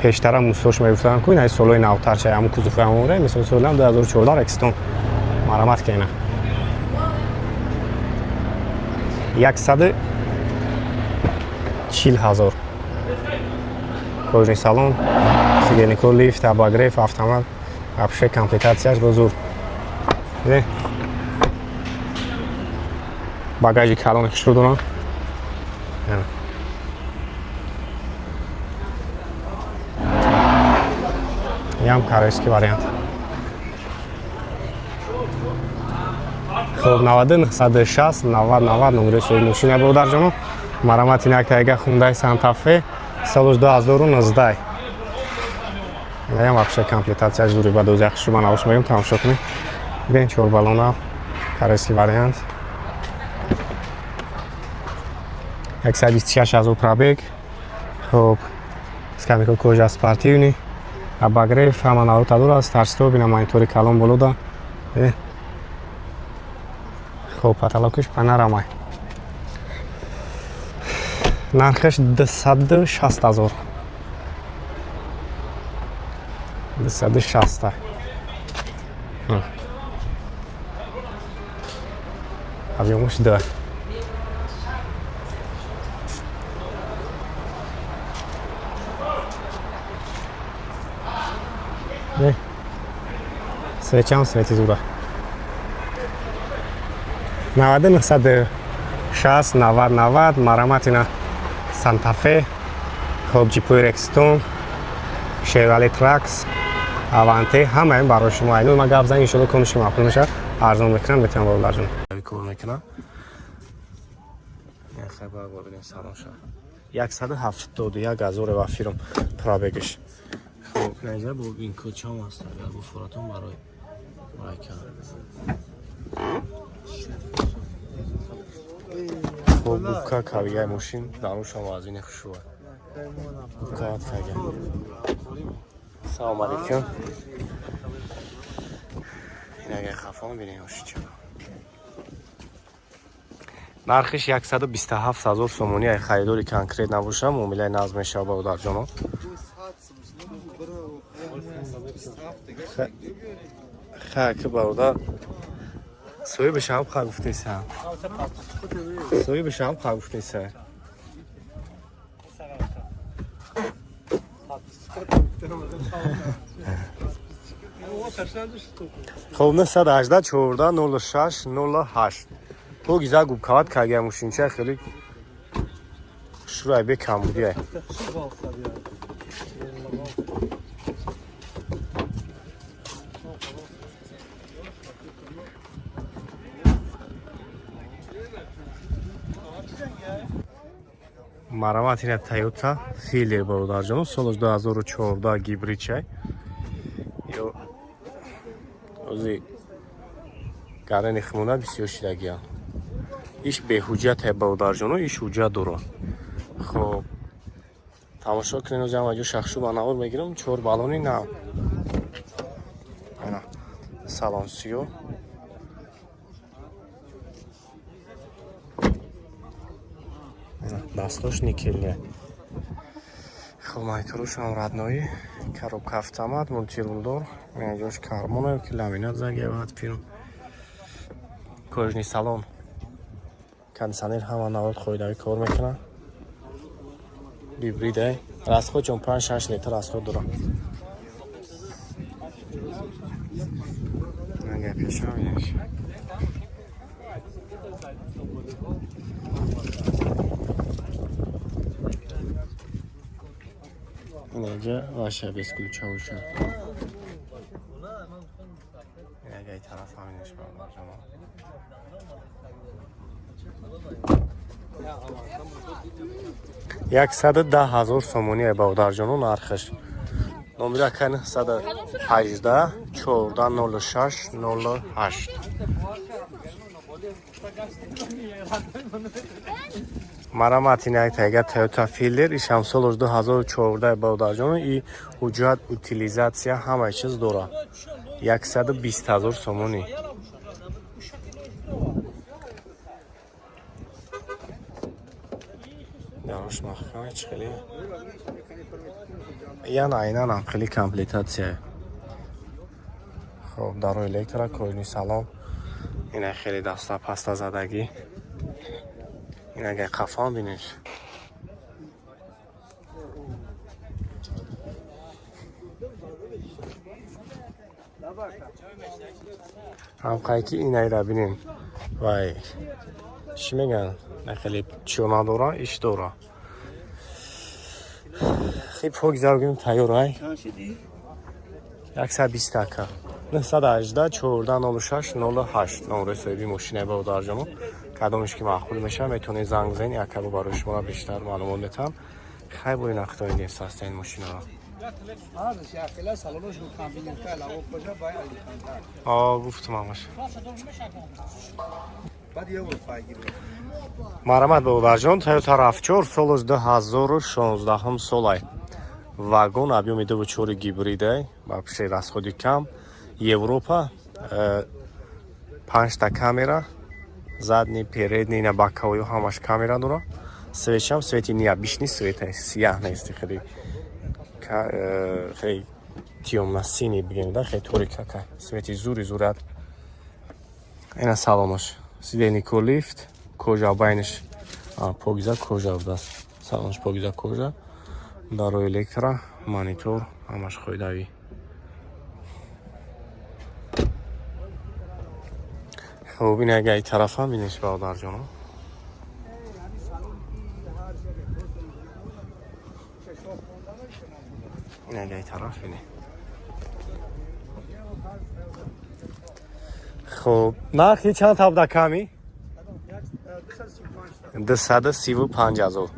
пештара мусош мегуфтан ку инаи солои навтарча ҳамун кузуфи ҳамонда мисол солам 2014 Rexton марамат кена 140,000 кожаный салон сиденько лифт обогрев автомат вообще комплектацияш бузург багажи калони кишро дорам ям корейский вариант хоб 9960 90 90 номери сои мошина бародарҷону марамати нактага Hyundai Santa Fe соли 2019 ям вообще комплектацияш дури ба дози яхши шума навош мегӯям тамошо кунед бин чорбалона корейский вариант 126,000 пробег хоб скамейка кожа спортивный обогрев ҳама навотадор аст старстоп ина монитори калон болода хоб потолокиш панорамай нархаш 260,000 260 объемуш 2 свечам свети зура 9960 90 90 марамати на Santa Fe хоб ҷипои Rexton Chevrolet Trax Avante ҳамаин барои шумо айнӯ ма гап зани иншоалло кониши маъқул меша арзон мекунам метавон бародарҷон кор мекунам хабар бобинем салонша 171,000 ва фирм пробегиш хоб наҷа бо ин кочам аст бо фуратон барои майка хоб бубка кавияи мошин дарушам вазини хушуа бубкаат кага салом алейкум инага хафон бинем ошича нархиш 127,000 сомония харидори конкрет набоша муомилаи назм мешава бародарҷоно хаки бародар соҳиби шам ха гуфтеса соҳиби шам ха гуфтеса хоб 918 14 06 08 бо гиза губкават кага мошинча хеле шурай бе кам будия марамат ина Toyota Fielder бародарҷон соли 2014 гибридчай ё ози гарани химона бисёр шидагия иш беҳуҷҷат бародарҷон иш ҳуҷҷат дора хоб тамошо кунед озам аҷо шахшу ба навор мегирам 4 балони нав ана салон сиё дастош никелия хоб мониторушам радноӣ коробка автомат мултирулдор аҷош кармона ки ламинат загевад фирм кожни салон кондиционер ҳама навод хоидавӣ кор мекунад гибридай расход чон 5-6 литр расход дорам ага пешам як اینجا باشه بس کلوچه شد. اینجا ای طرف همینش باید جمع. 110,000 سومونی برادر جانو نرخش. نمره کن 118 14 06 08. مرامت اینه تایگه تویوتا فیلر ایش هم سال 2014 برادر جانو ای حجت اوتیلیزاسیا همه چیز دوره. 120,000 سومونی. داروش محکمه چه خیلی یعنی اینا هم خیلی کامپلیتاتیه. خب دارو الکترا کوینی سلام اینه خیلی دستا پستا زدگی این اگه قفان بینیش هم قایکی اینه را بینیم وای چی میگن خیلی چونا دورا ایش دورا خیلی پوک زرگیم تایور های 120 تکه 918 14 06 08 نمره صاحبی ماشین برادر جانو کدومش که معقول میشه میتونی زنگ بزنی یکم برای شما بیشتر معلومات بدم خیلی با این اختیار این ساست این ماشین را گفتم همش مرحمت برادر جان تویوتا رافچور سال 2016 هم سالای вагон объёме 2.4 гибриде вообще расходи кам Европа 5 та камера задний передний на боковой ҳамаш камера дора светчам свети необычный свет сиях нест хеле хеле тёмно-синий бигем да хеле торика свети зури зурат ина салонош сидени лифт кожа байниш погиза кожа даст салонош погиза кожа دارو الکترا مانیتور همش خودوی خب این اگه ای طرف هم بینش برادر جانو این اگه ای طرف بینه خب نرخی چند تا بوده کمی؟ 235,000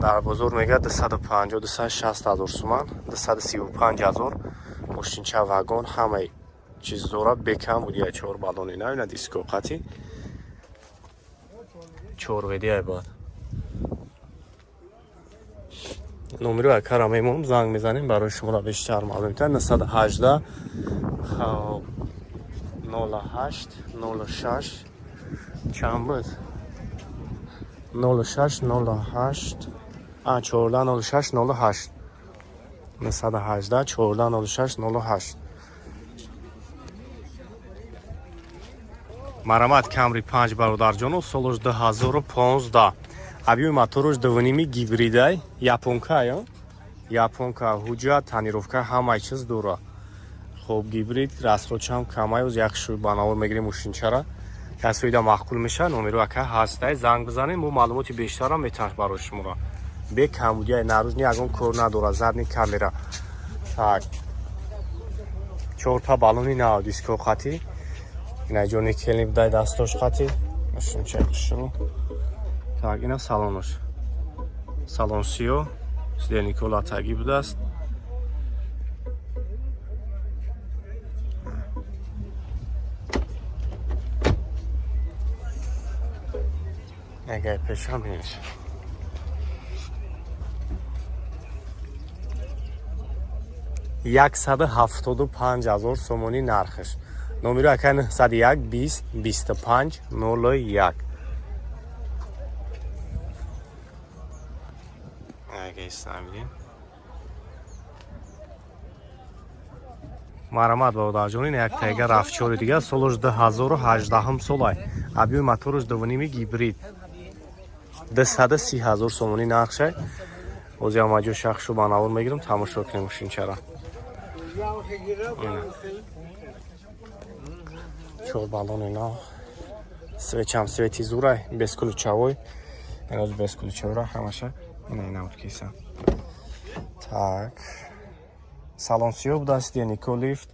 در بزرگ میگه 250 260,000 سومن 235,000 ماشینچه واگن همه چیز داره بکم بودیه 4 بالونی نه اینا دیسکو قطی 4 ودیه بعد نمره اکرام میمونم زنگ میزنیم برای شما بیشتر معلوم تر 918 08 06 چند بود 06 08 14 06 08 918 14 06 08 مرامت کامری 5 برادر جانو سال 2015 объем моторуш 2.5 гибридай японка ё японка ҳуҷҷат танировка ҳамаи чиз дора хоб гибрид расхочам камаюз як шуй банавор мегирем мошинчара касоида мақбул меша номеро ака ҳастай занг бизанем мо маълумоти бештарам метавонад барои шуморо бе камбудияи наружни ягон кор надора задни камера так 4 та балони нав диско хати инаҷо никелни будай дастош хати машинча шуро так ина салонош салон сиё сидени кола таги будааст اگه پشم نیست 175,000 سومونی نرخش نمره اکن 101 20 25 01 اگه استنبیدیم مرامت برادر جان یک تایگه رافچور دیگه سال 2018 هم سالای объем моторуш 2.5 гибрид 230,000 сомонӣ нақше ози амаҷо шахшу банавор мегирам тамошо кунем мошинчара чор балони нав свечам свети зурай без ключавой Teraz bez ключевра ҳамаша ина откисан. Так. Салон сиёҳ дасти Николифт.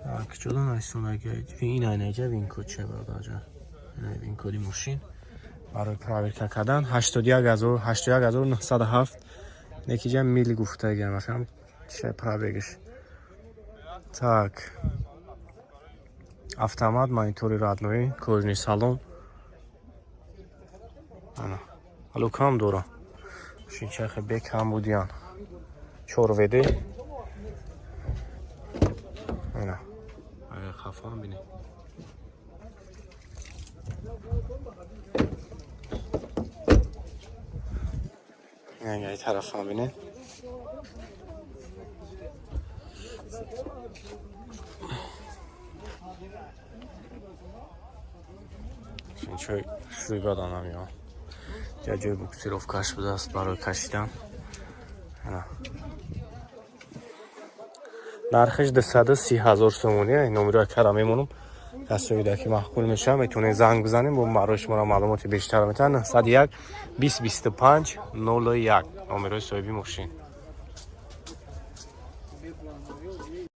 Так, ҷуда найсунага ин айнаҷа вин код че бардаҷа. Ина вин коди мошин. Барои проверка кардан 81907 некиҷа мили гуфтаган мафҳам че пробегиш. Так. Автомат, монитори радноӣ, кожни салон. Ана. Алукам дора. Шинчахи бек ҳам будиян. 4 веде. Ана. Агар хафам бинед. ای طرف هم بینه چون شوی بدانم یا جای بوکسیروفکاش بوده است برای کشیدن نرخش 230,000 سومونیه نمره کرا میمونم کسی که محکول میشه میتونه زنگ بزنیم با براش مرا معلومات بیشتر میتن 101 20 25 01 نمره صاحبی ماشین